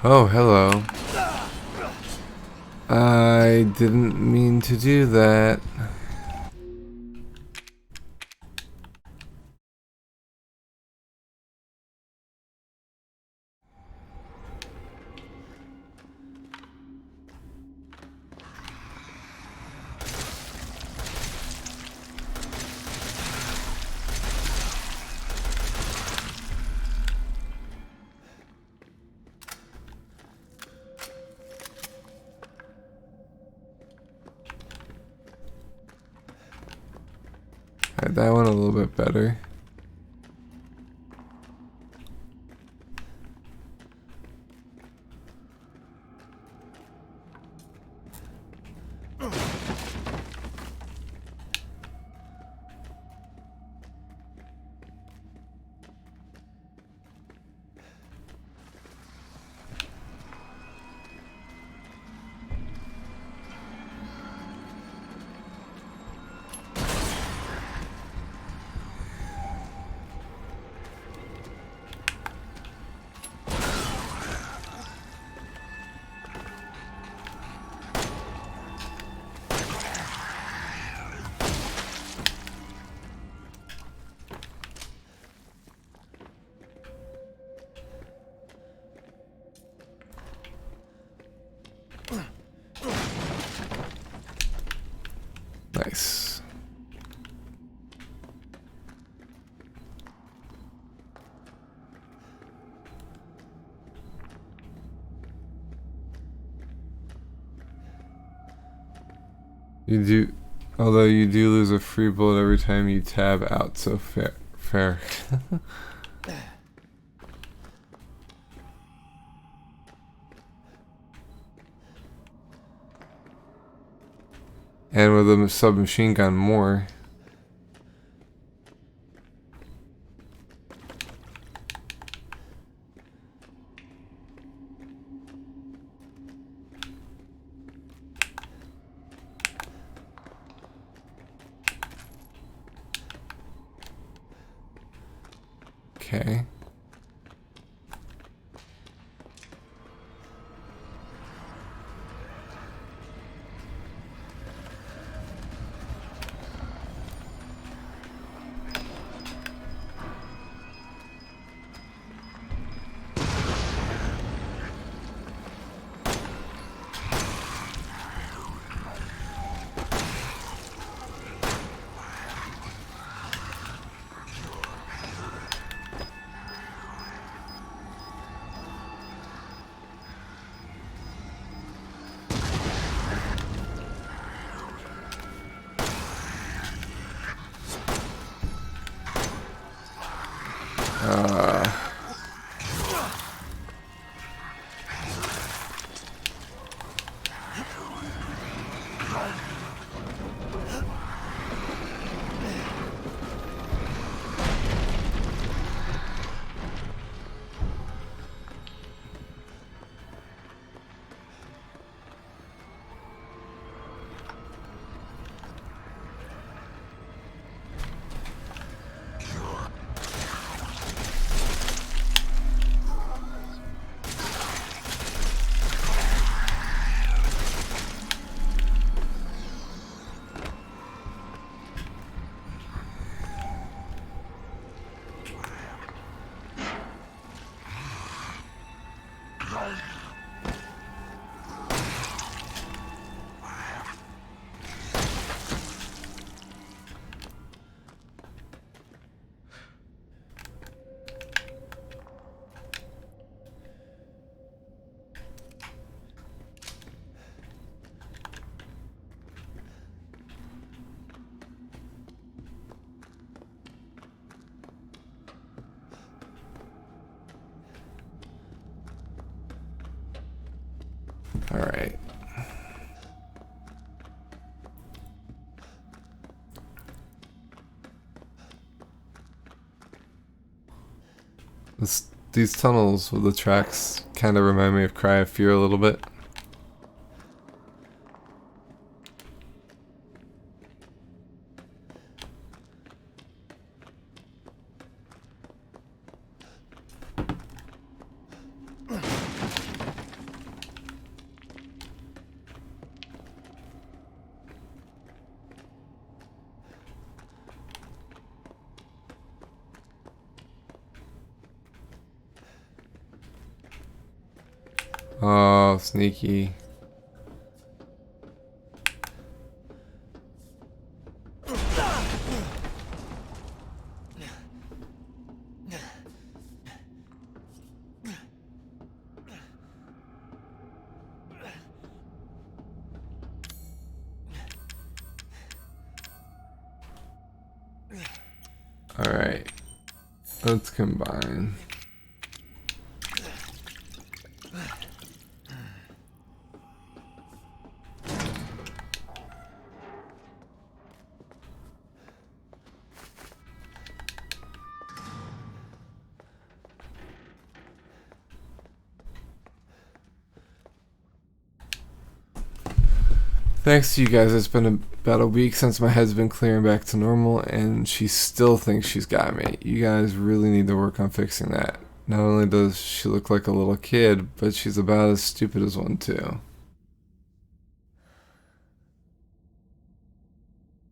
Oh, hello. I didn't mean to do that. Alright, that one a little bit better. Nice. Although you do lose a free bullet every time you tab out so Fair. And with a submachine gun more. Okay. All right. These tunnels with the tracks kind of remind me of Cry of Fear a little bit. Oh, sneaky. All right, let's combine. Thanks to you guys, it's been about a week since my head's been clearing back to normal, and she still thinks she's got me. You guys really need to work on fixing that. Not only does she look like a little kid, but she's about as stupid as one too.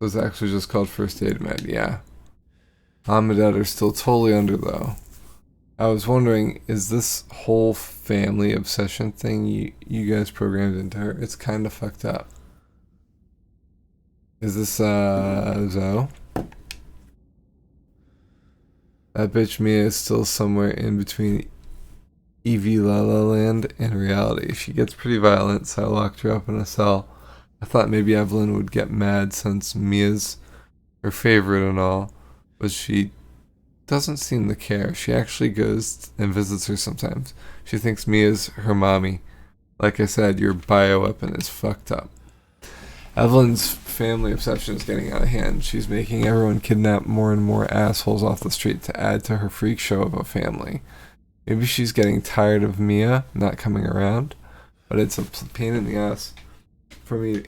It was actually just called First Aid Med, yeah. Mom and Dad are still totally under though. I was wondering, is this whole family obsession thing you guys programmed into her? It's kind of fucked up. Is this, Zoe? That bitch Mia is still somewhere in between Evie La La Land and reality. She gets pretty violent, so I locked her up in a cell. I thought maybe Evelyn would get mad since Mia's her favorite and all, but she doesn't seem to care. She actually goes and visits her sometimes. She thinks Mia's her mommy. Like I said, your bioweapon is fucked up. Evelyn's family obsession is getting out of hand. She's making everyone kidnap more and more assholes off the street to add to her freak show of a family. Maybe she's getting tired of Mia not coming around, but it's a pain in the ass for me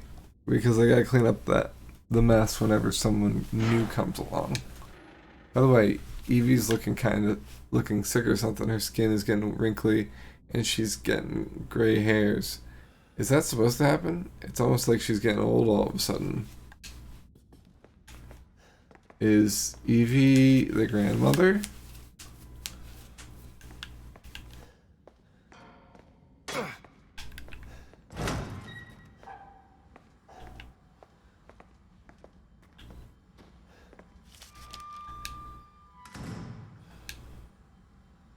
because I gotta clean up the mess whenever someone new comes along. By the way, Evie's looking sick or something. Her skin is getting wrinkly and she's getting gray hairs. Is that supposed to happen? It's almost like she's getting old all of a sudden. Is Evie the grandmother?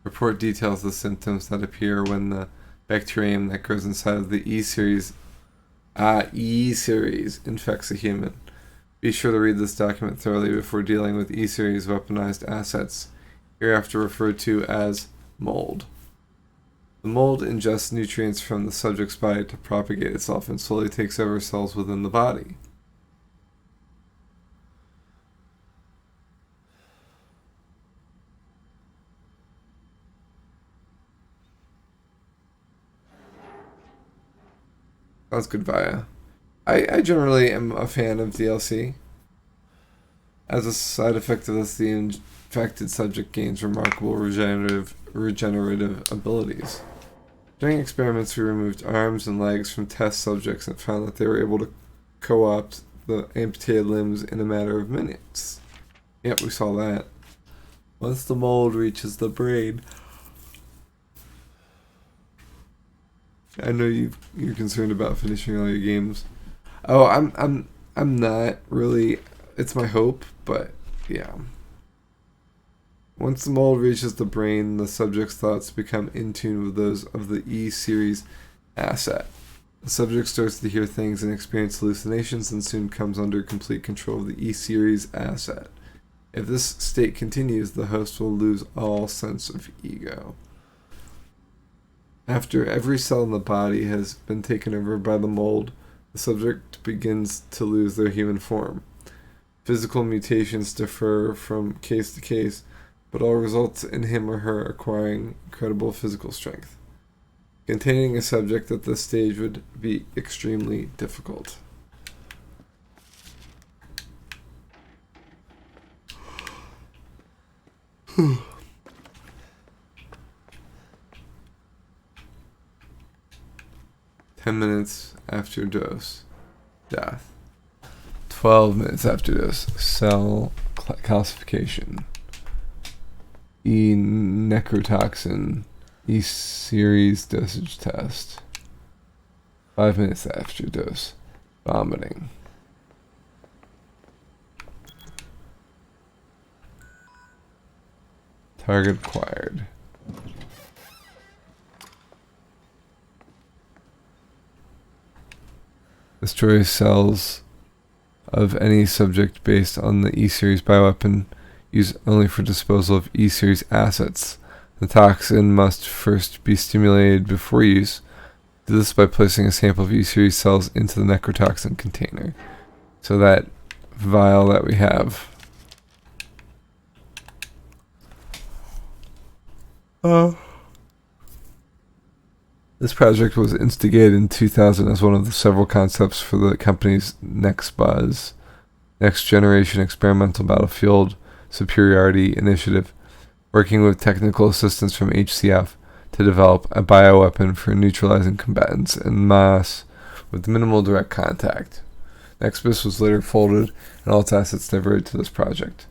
Report details the symptoms that appear when the bacterium that grows inside of the E-series infects a human. Be sure to read this document thoroughly before dealing with E-series weaponized assets, hereafter referred to as mold. The mold ingests nutrients from the subject's body to propagate itself and slowly takes over cells within the body. Sounds good, Vaya. I generally am a fan of DLC. As a side effect of this, the infected subject gains remarkable regenerative abilities. During experiments, we removed arms and legs from test subjects and found that they were able to co-opt the amputated limbs in a matter of minutes. Yep, we saw that. Once the mold reaches the brain, I know you're concerned about finishing all your games. Oh, I'm not really. It's my hope, but yeah. Once the mold reaches the brain, the subject's thoughts become in tune with those of the E-series asset. The subject starts to hear things and experience hallucinations and soon comes under complete control of the E-series asset. If this state continues, the host will lose all sense of ego. After every cell in the body has been taken over by the mold, the subject begins to lose their human form. Physical mutations differ from case to case, but all results in him or her acquiring incredible physical strength. Containing a subject at this stage would be extremely difficult. Minutes after dose, death. 12 minutes after dose, cell calcification. Necrotoxin, E-series dosage test. 5 minutes after dose, vomiting. Target acquired. Destroy cells of any subject based on the E-series bioweapon used only for disposal of E-series assets. The toxin must first be stimulated before use. Do this by placing a sample of E-series cells into the necrotoxin container. So that vial that we have. This project was instigated in 2000 as one of the several concepts for the company's NextBuzz, Next Generation Experimental Battlefield Superiority Initiative, working with technical assistance from HCF to develop a bioweapon for neutralizing combatants en masse with minimal direct contact. NextBuzz was later folded and all its assets diverted to this project.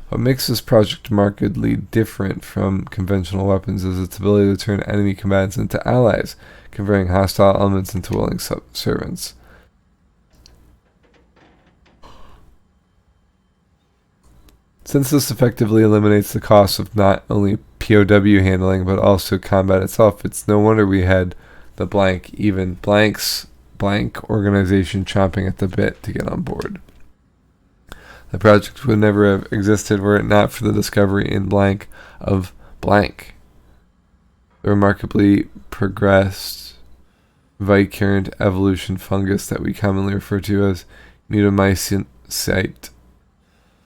What makes this project markedly different from conventional weapons is its ability to turn enemy combatants into allies, converting hostile elements into willing servants. Since this effectively eliminates the cost of not only POW handling but also combat itself, it's no wonder we had the blank organization chomping at the bit to get on board. The project would never have existed were it not for the discovery in blank of blank. The remarkably progressed vicurant evolution fungus that we commonly refer to as mutamycete.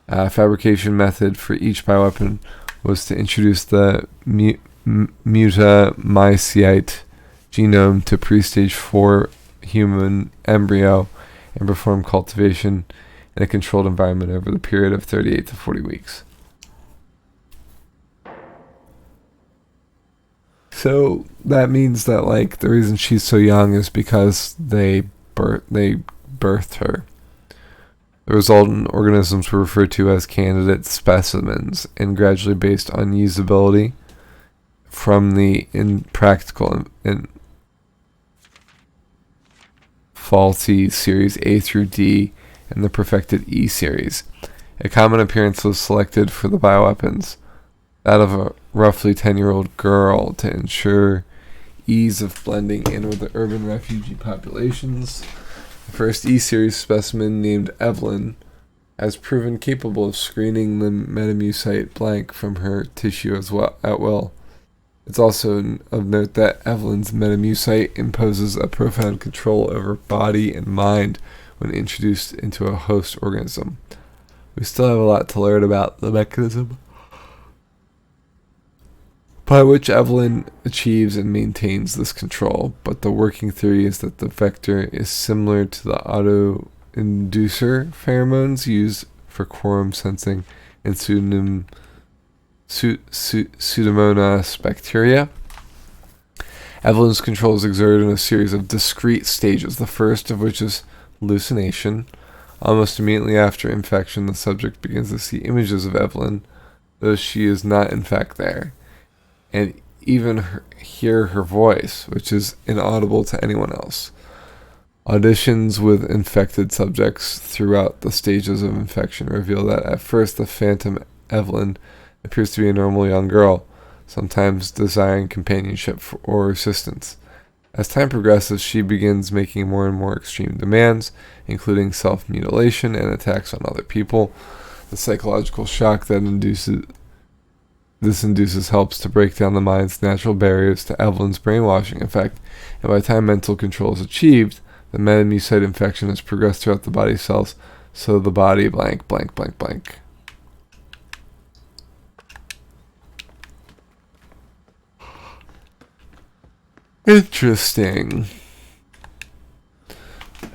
Fabrication method for each bioweapon was to introduce the mutamycete genome to pre-stage 4 human embryo and perform cultivation in a controlled environment over the period of 38 to 40 weeks. So that means that like the reason she's so young is because they birthed her. The resultant organisms were referred to as candidate specimens and gradually based on usability from the impractical and faulty series A through D and the perfected E series. A common appearance was selected for the bioweapons, that of a roughly 10-year-old girl, to ensure ease of blending in with the urban refugee populations. The first E-series specimen, named Evelyn, has proven capable of screening the metamucite blank from her tissue as well at will. It's also of note that Evelyn's metamucite imposes a profound control over body and mind when introduced into a host organism. We still have a lot to learn about the mechanism by which Evelyn achieves and maintains this control, but the working theory is that the vector is similar to the auto-inducer pheromones used for quorum sensing in Pseudomonas bacteria. Evelyn's control is exerted in a series of discrete stages, the first of which is hallucination. Almost immediately after infection, the subject begins to see images of Evelyn, though she is not in fact there, and even hear her voice, which is inaudible to anyone else. Auditions with infected subjects throughout the stages of infection reveal that at first the phantom Evelyn appears to be a normal young girl, sometimes desiring companionship or assistance. As time progresses, she begins making more and more extreme demands, including self-mutilation and attacks on other people. The psychological shock that induces helps to break down the mind's natural barriers to Evelyn's brainwashing effect, and by the time mental control is achieved, the metamucite infection has progressed throughout the body cells, so the body blank blank blank blank. Interesting.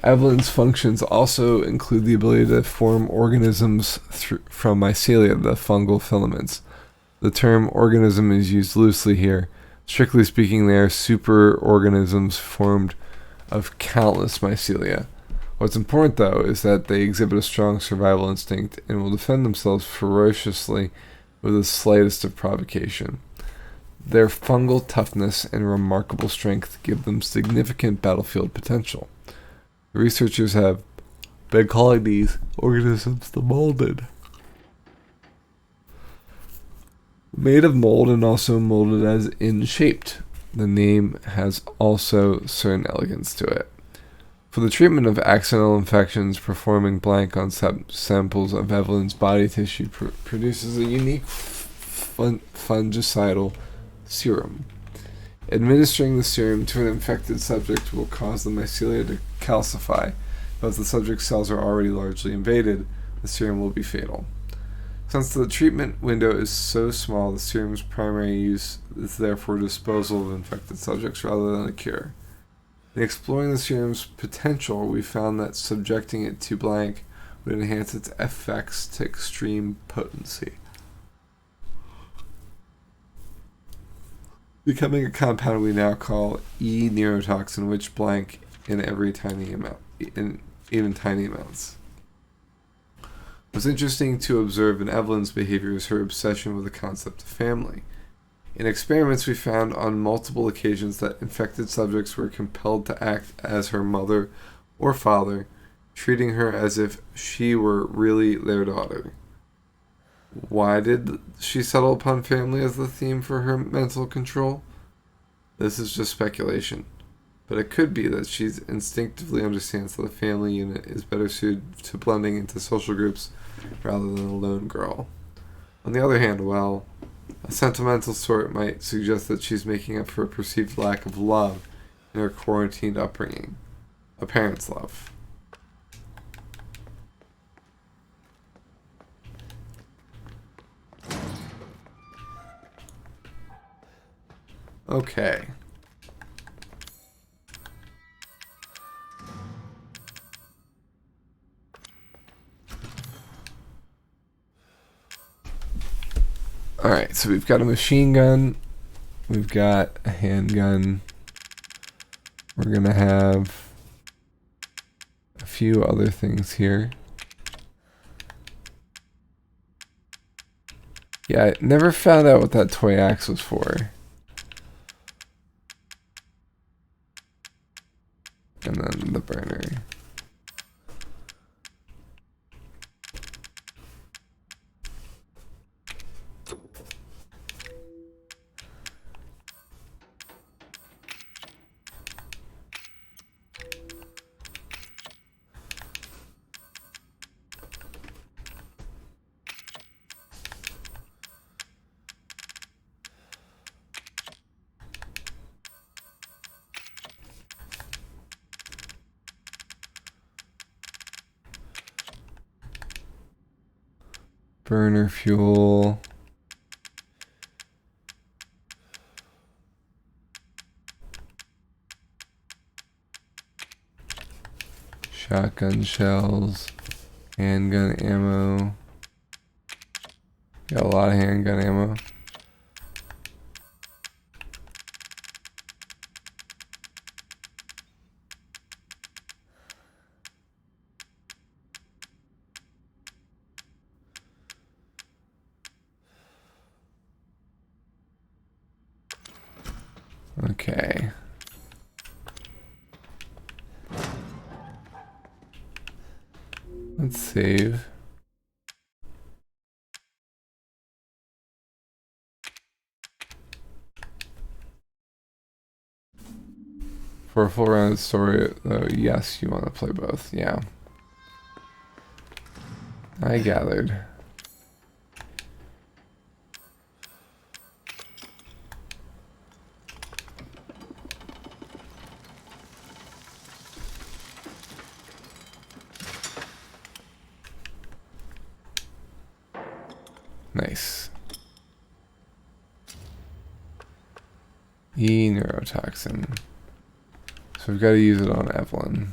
Evelyn's functions also include the ability to form organisms from mycelia, the fungal filaments. The term organism is used loosely here. Strictly speaking, they are superorganisms formed of countless mycelia. What's important, though, is that they exhibit a strong survival instinct and will defend themselves ferociously with the slightest of provocation. Their fungal toughness and remarkable strength give them significant battlefield potential. The researchers have been calling these organisms the molded. Made of mold and also molded as in-shaped, the name has also certain elegance to it. For the treatment of accidental infections, performing blank on samples of Evelyn's body tissue produces a unique fungicidal serum. Administering the serum to an infected subject will cause the mycelia to calcify, but if the subject's cells are already largely invaded, the serum will be fatal. Since the treatment window is so small, the serum's primary use is therefore disposal of infected subjects rather than a cure. In exploring the serum's potential, we found that subjecting it to blank would enhance its effects to extreme potency, becoming a compound we now call E-neurotoxin, which blank in every tiny amount, in even tiny amounts. What's interesting to observe in Evelyn's behavior is her obsession with the concept of family. In experiments, we found on multiple occasions that infected subjects were compelled to act as her mother or father, treating her as if she were really their daughter. Why did she settle upon family as the theme for her mental control? This is just speculation. but it could be that she instinctively understands that the family unit is better suited to blending into social groups rather than a lone girl. On the other hand, well, a sentimental sort might suggest that she's making up for a perceived lack of love in her quarantined upbringing. A parent's love. Okay. Alright, so we've got a machine gun. We've got a handgun. We're gonna have a few other things here. Yeah, I never found out what that toy axe was for. And then the burner. Burner fuel. Shotgun shells. Handgun ammo. Got a lot of handgun ammo. Okay. Let's save. For a full round of the story, though, yes, you want to play both. Yeah. I gathered. Nice. Neurotoxin. So we've got to use it on Evelyn.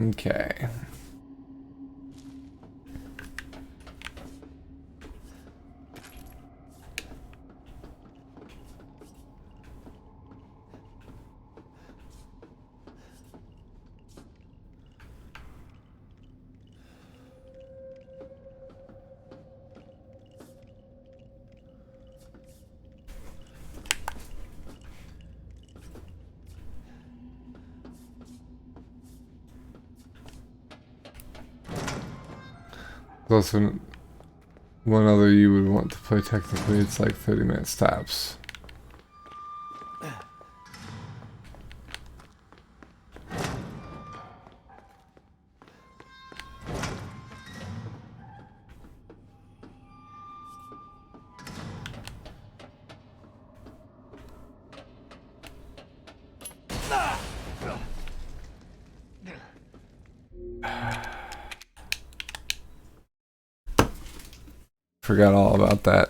Okay. There's also one other you would want to play technically. It's like 30-minute stops. Forgot all about that.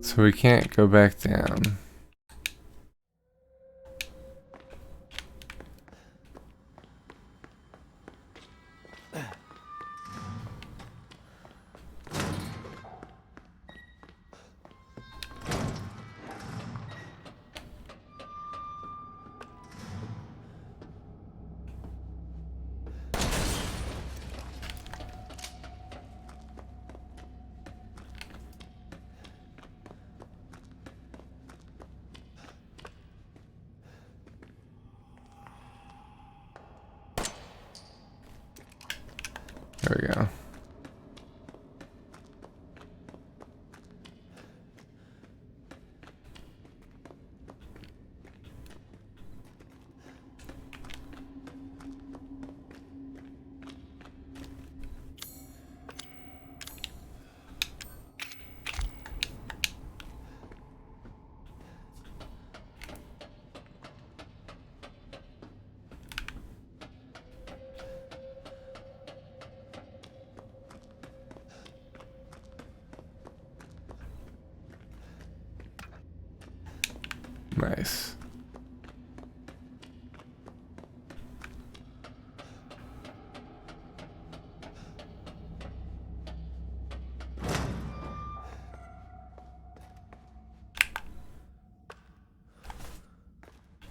So we can't go back down. we go. Nice.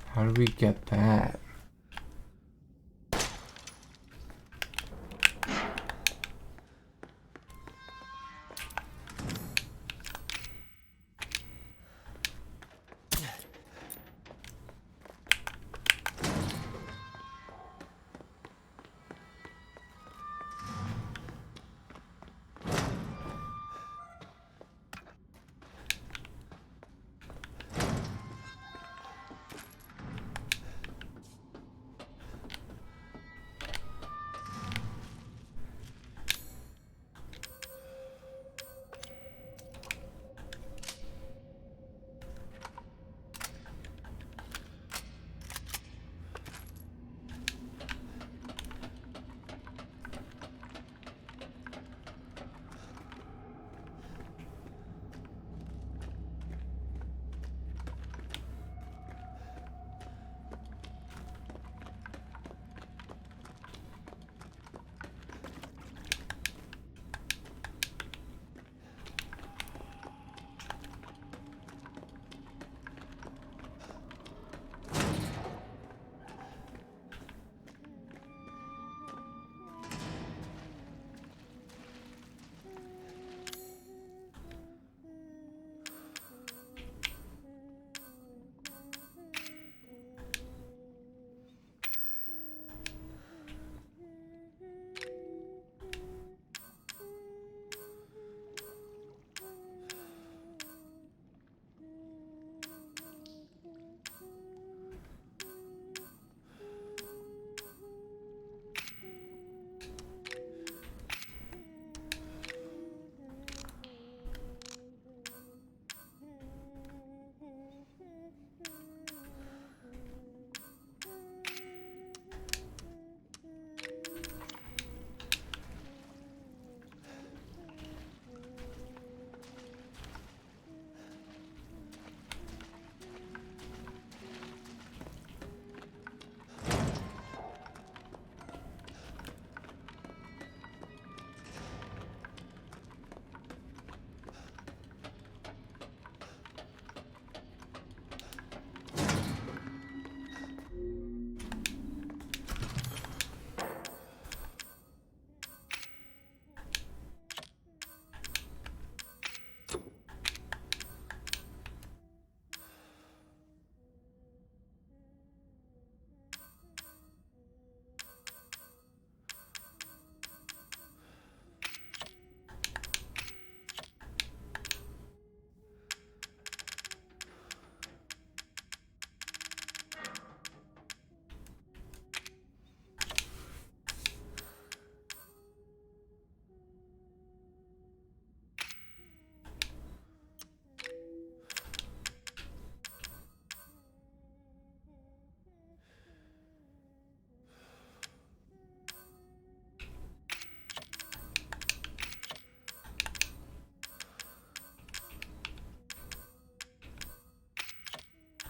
How do we get that?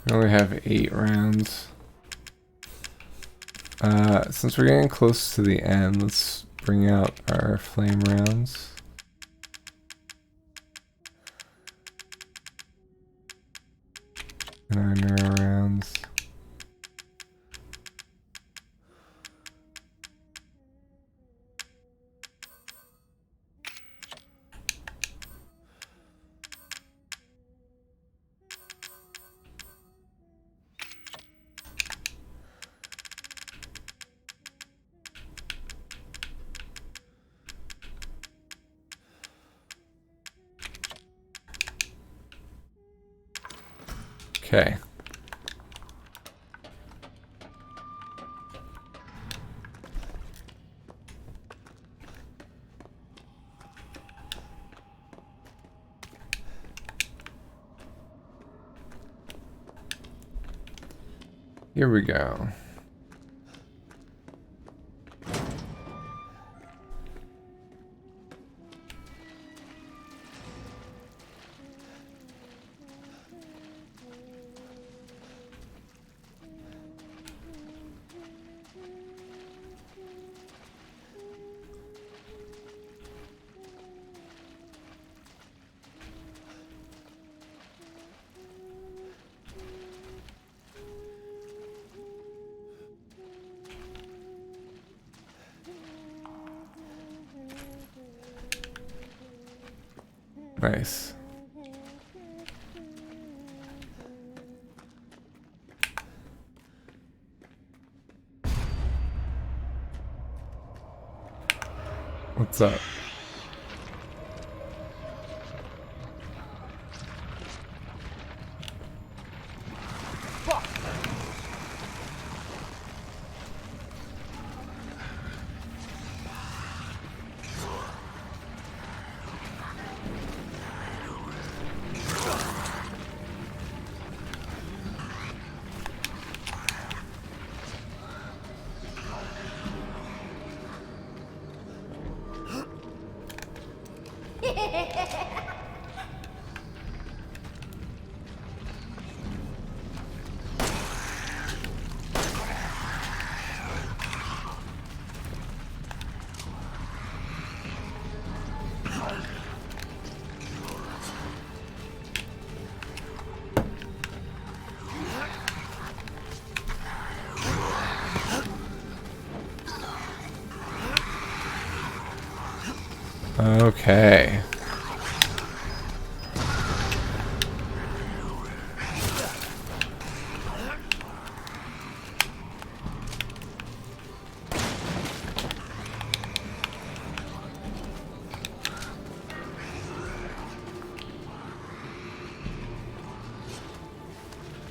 We only have 8 rounds. Since we're getting close to the end, let's bring out our flame rounds. And our neuro rounds. Okay. Here we go. Nice. What's up? Okay.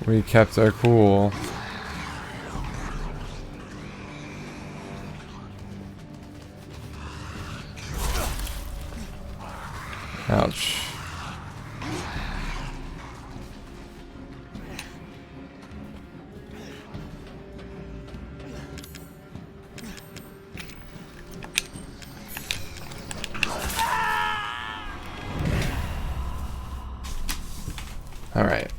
We kept our cool. Ouch. All right.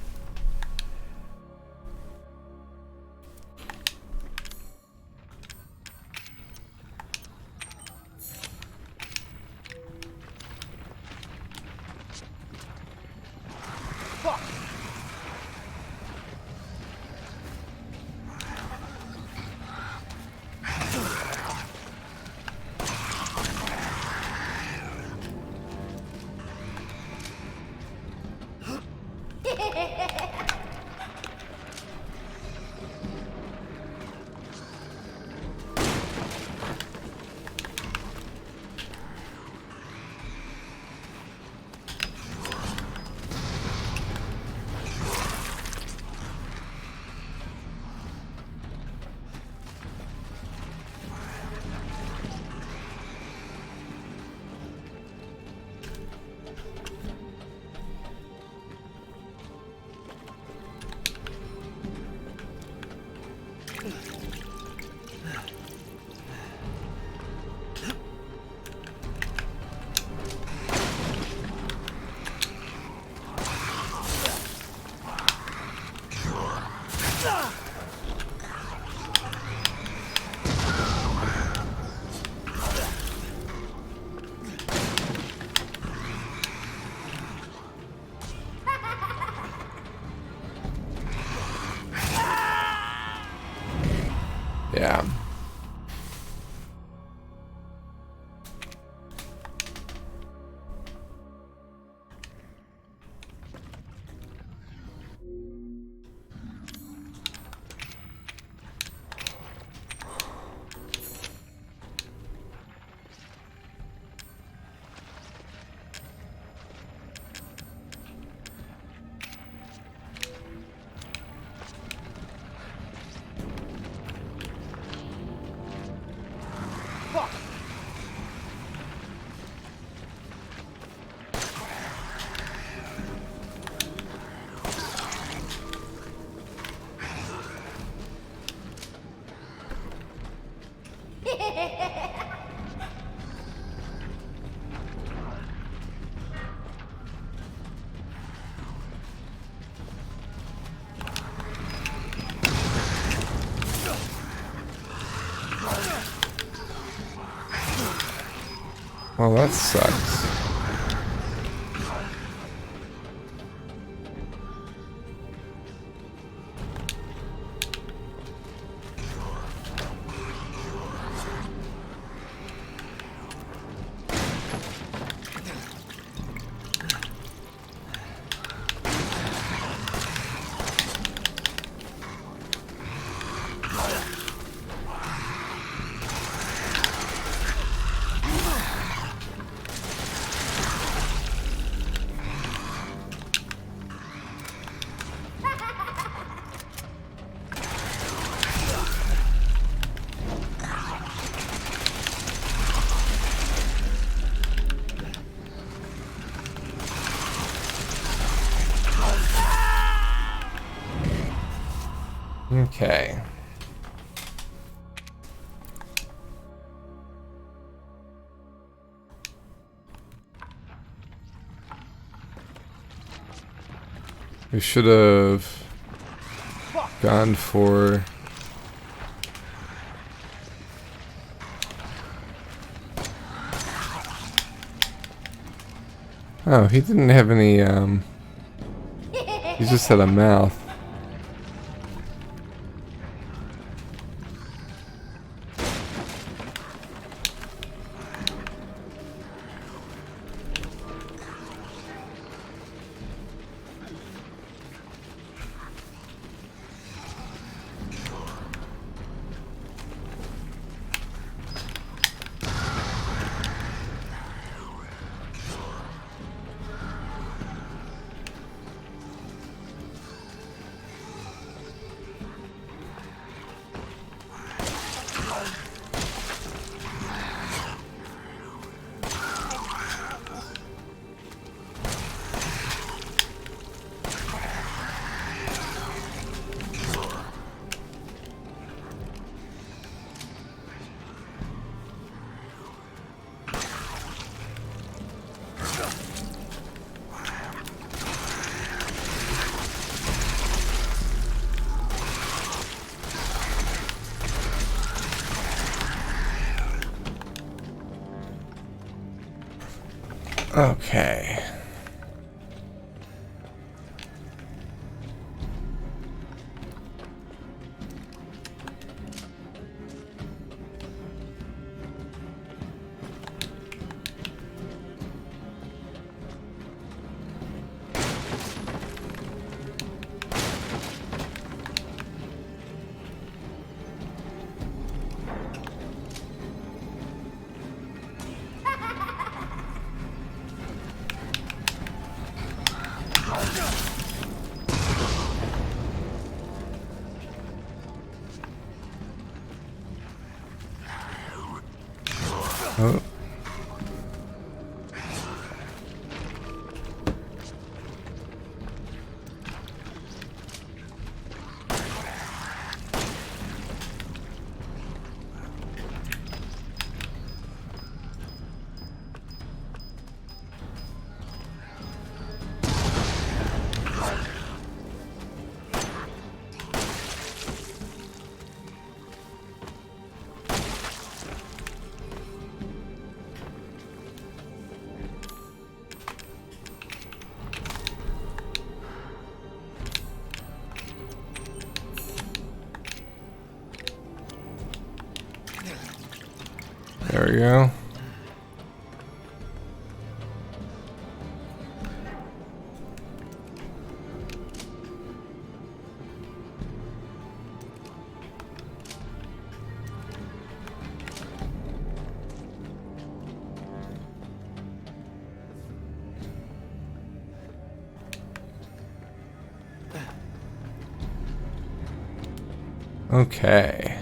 Oh, that sucks. Okay. We should have gone for... Oh, he didn't have any, he just had a mouth. Okay. Oh. There we go. Okay.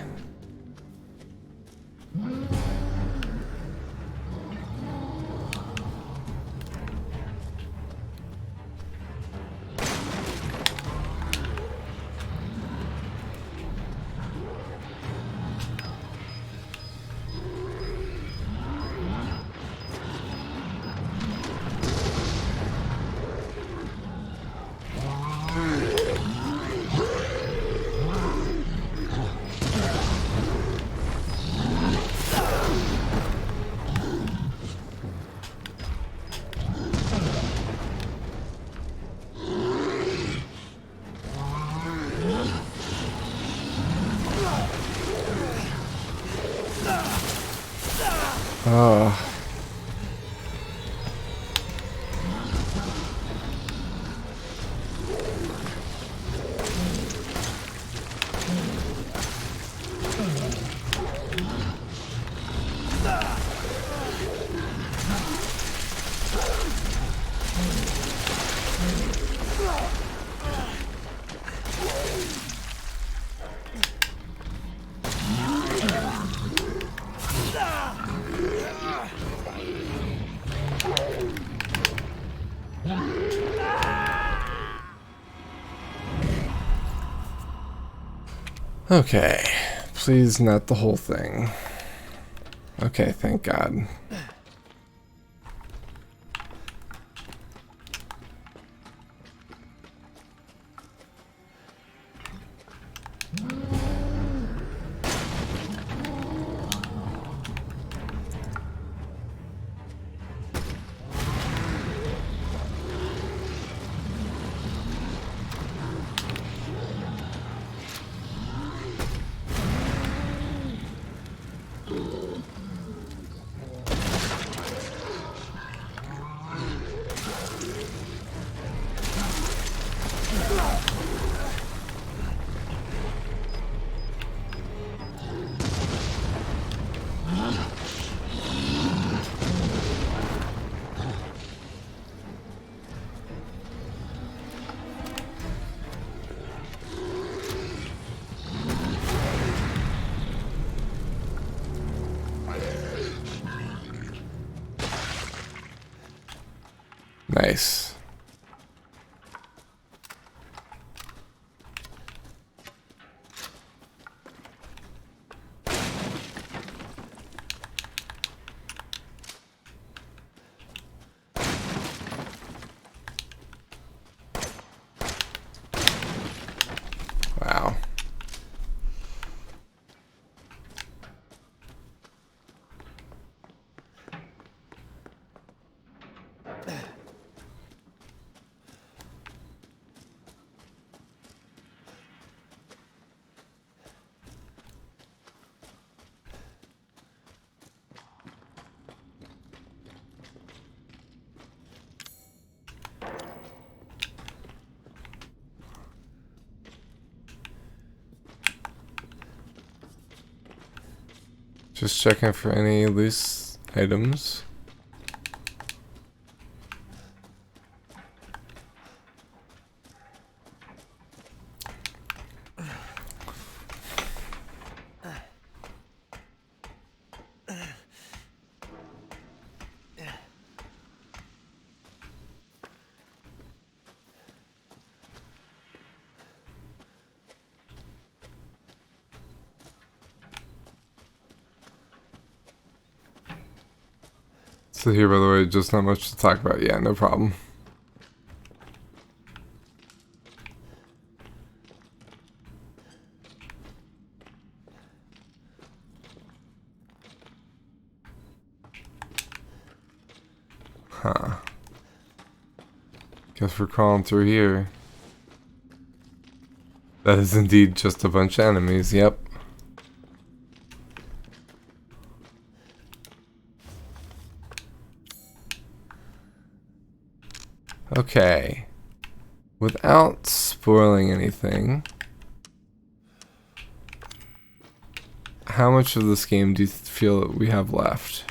Okay. Please, not the whole thing. Okay, thank God. Nice. Wow. Just checking for any loose items. So here, by the way, just not much to talk about. Yeah, no problem. Huh. Guess we're crawling through here. That is indeed just a bunch of enemies, yep. Okay. Without spoiling anything, how much of this game do you feel that we have left?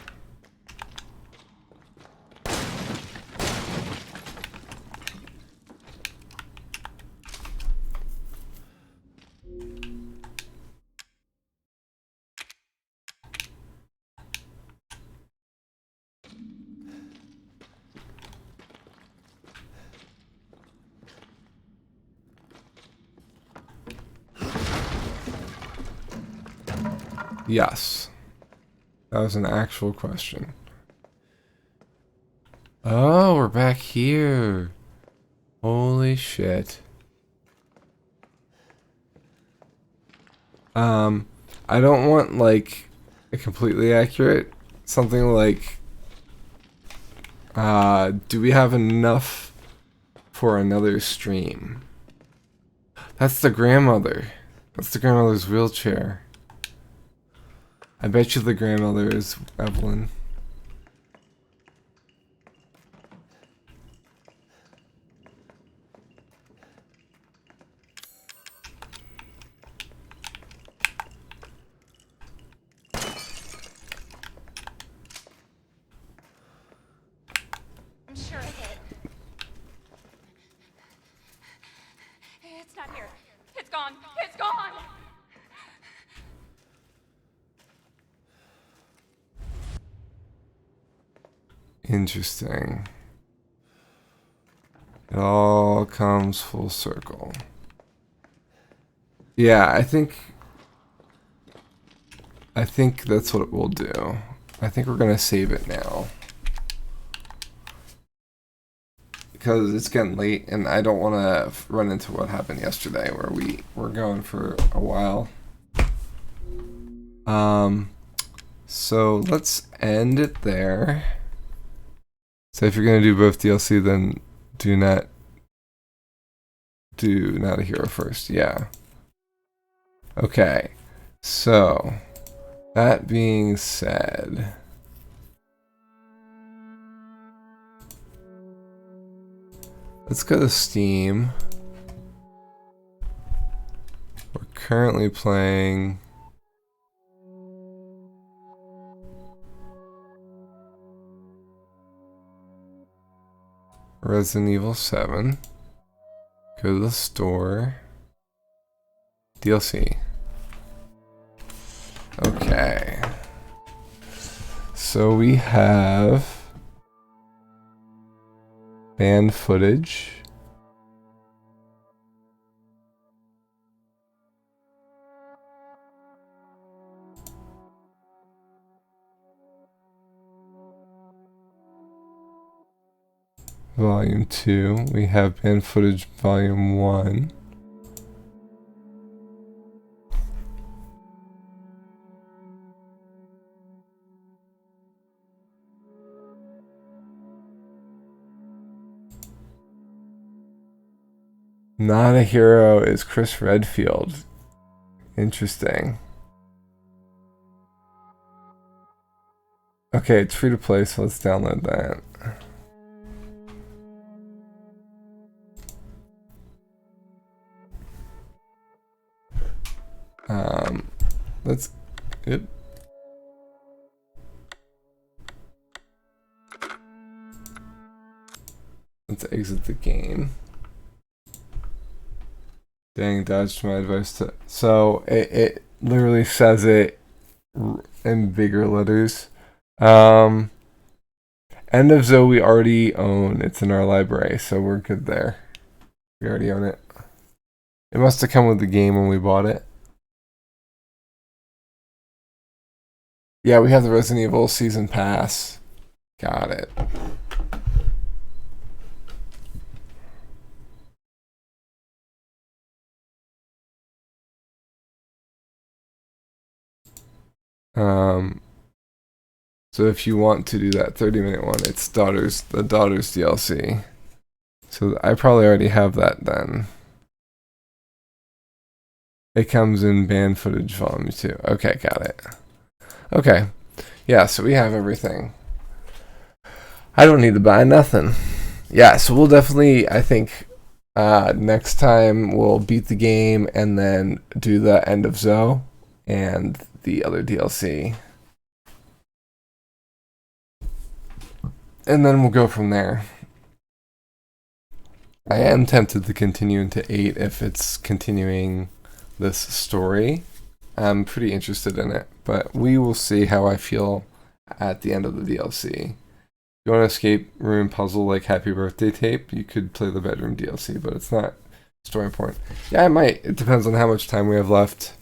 Yes. That was an actual question. Oh, we're back here. Holy shit. I don't want like a completely accurate something like do we have enough for another stream? That's the grandmother. That's the grandmother's wheelchair. I bet you the grandmother is Evelyn. I'm sure of it. It's not here. It's gone. It's gone! Interesting. It all comes full circle. Yeah, I think I think that's what we'll do. I think we're gonna save it now. Because it's getting late and I don't want to run into what happened yesterday where we were going for a while. So let's end it there. So if you're going to do both DLC, then do not a hero first. Yeah. Okay. So that being said, let's go to Steam. We're currently playing Resident Evil 7. Go to the store. DLC. Okay. So we have banned footage. Volume 2. We have banned footage Volume 1. Not a hero is Chris Redfield. Interesting. Okay, it's free to play, so let's download that. Let's exit the game. Dang, dodged my advice to. So it literally says it in bigger letters. End of Zoe we already own. It's in our library, so we're good there. We already own it. It must have come with the game when we bought it. Yeah, we have the Resident Evil Season Pass. Got it. So if you want to do that 30-minute one, it's the Daughters DLC. So I probably already have that then. It comes in banned footage volume 2. Okay, got it. Okay. Yeah, so we have everything. I don't need to buy nothing. Yeah, so we'll definitely, I think, next time we'll beat the game and then do the End of Zoe and the other DLC. And then we'll go from there. I am tempted to continue into 8 if it's continuing this story. I'm pretty interested in it, but we will see how I feel at the end of the DLC. If you want to escape room puzzle like Happy Birthday Tape, you could play the bedroom DLC, but it's not story important. Yeah, I might. It depends on how much time we have left.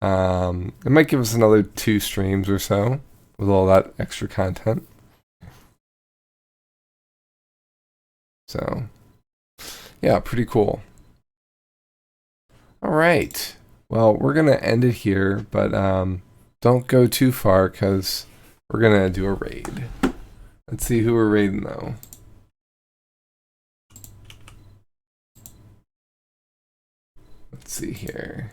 It might give us another 2 streams or so with all that extra content. So, yeah, pretty cool. All right. Well, we're going to end it here, but don't go too far because we're going to do a raid. Let's see who we're raiding, though. Let's see here.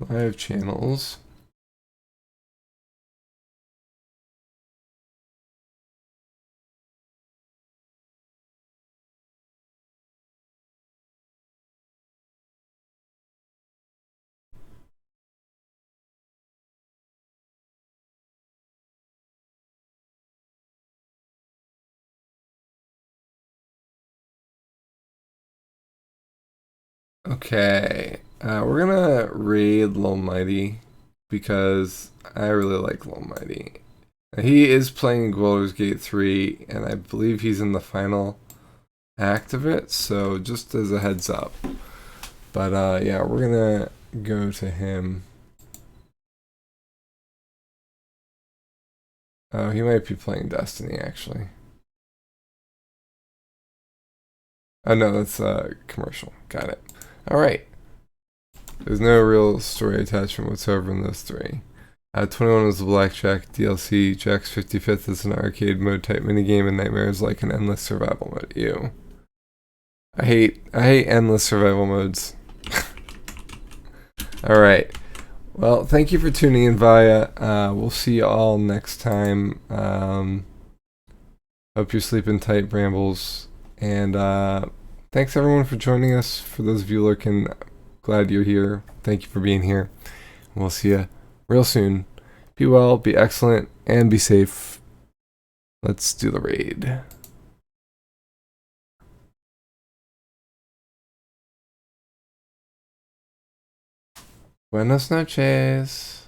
Live channels. Okay, we're gonna raid Lil Mighty because I really like Lil Mighty. He is playing Gwilders Gate 3, and I believe he's in the final active it, so just as a heads up. But yeah, we're gonna go to him. Oh, he might be playing Destiny actually. Oh no, that's commercial. Got it. All right. There's no real story attachment whatsoever in those three. 21 is the Blackjack DLC. Jack's 55th is an arcade mode type minigame, and Nightmare is like an endless survival mode. Ew. I hate endless survival modes. All right. Well, thank you for tuning in, Via. We'll see you all next time. Hope you're sleeping tight, Brambles. And thanks everyone for joining us. For those of you lurking, glad you're here. Thank you for being here. We'll see you real soon. Be well, be excellent, and be safe. Let's do the raid. Buenas noches.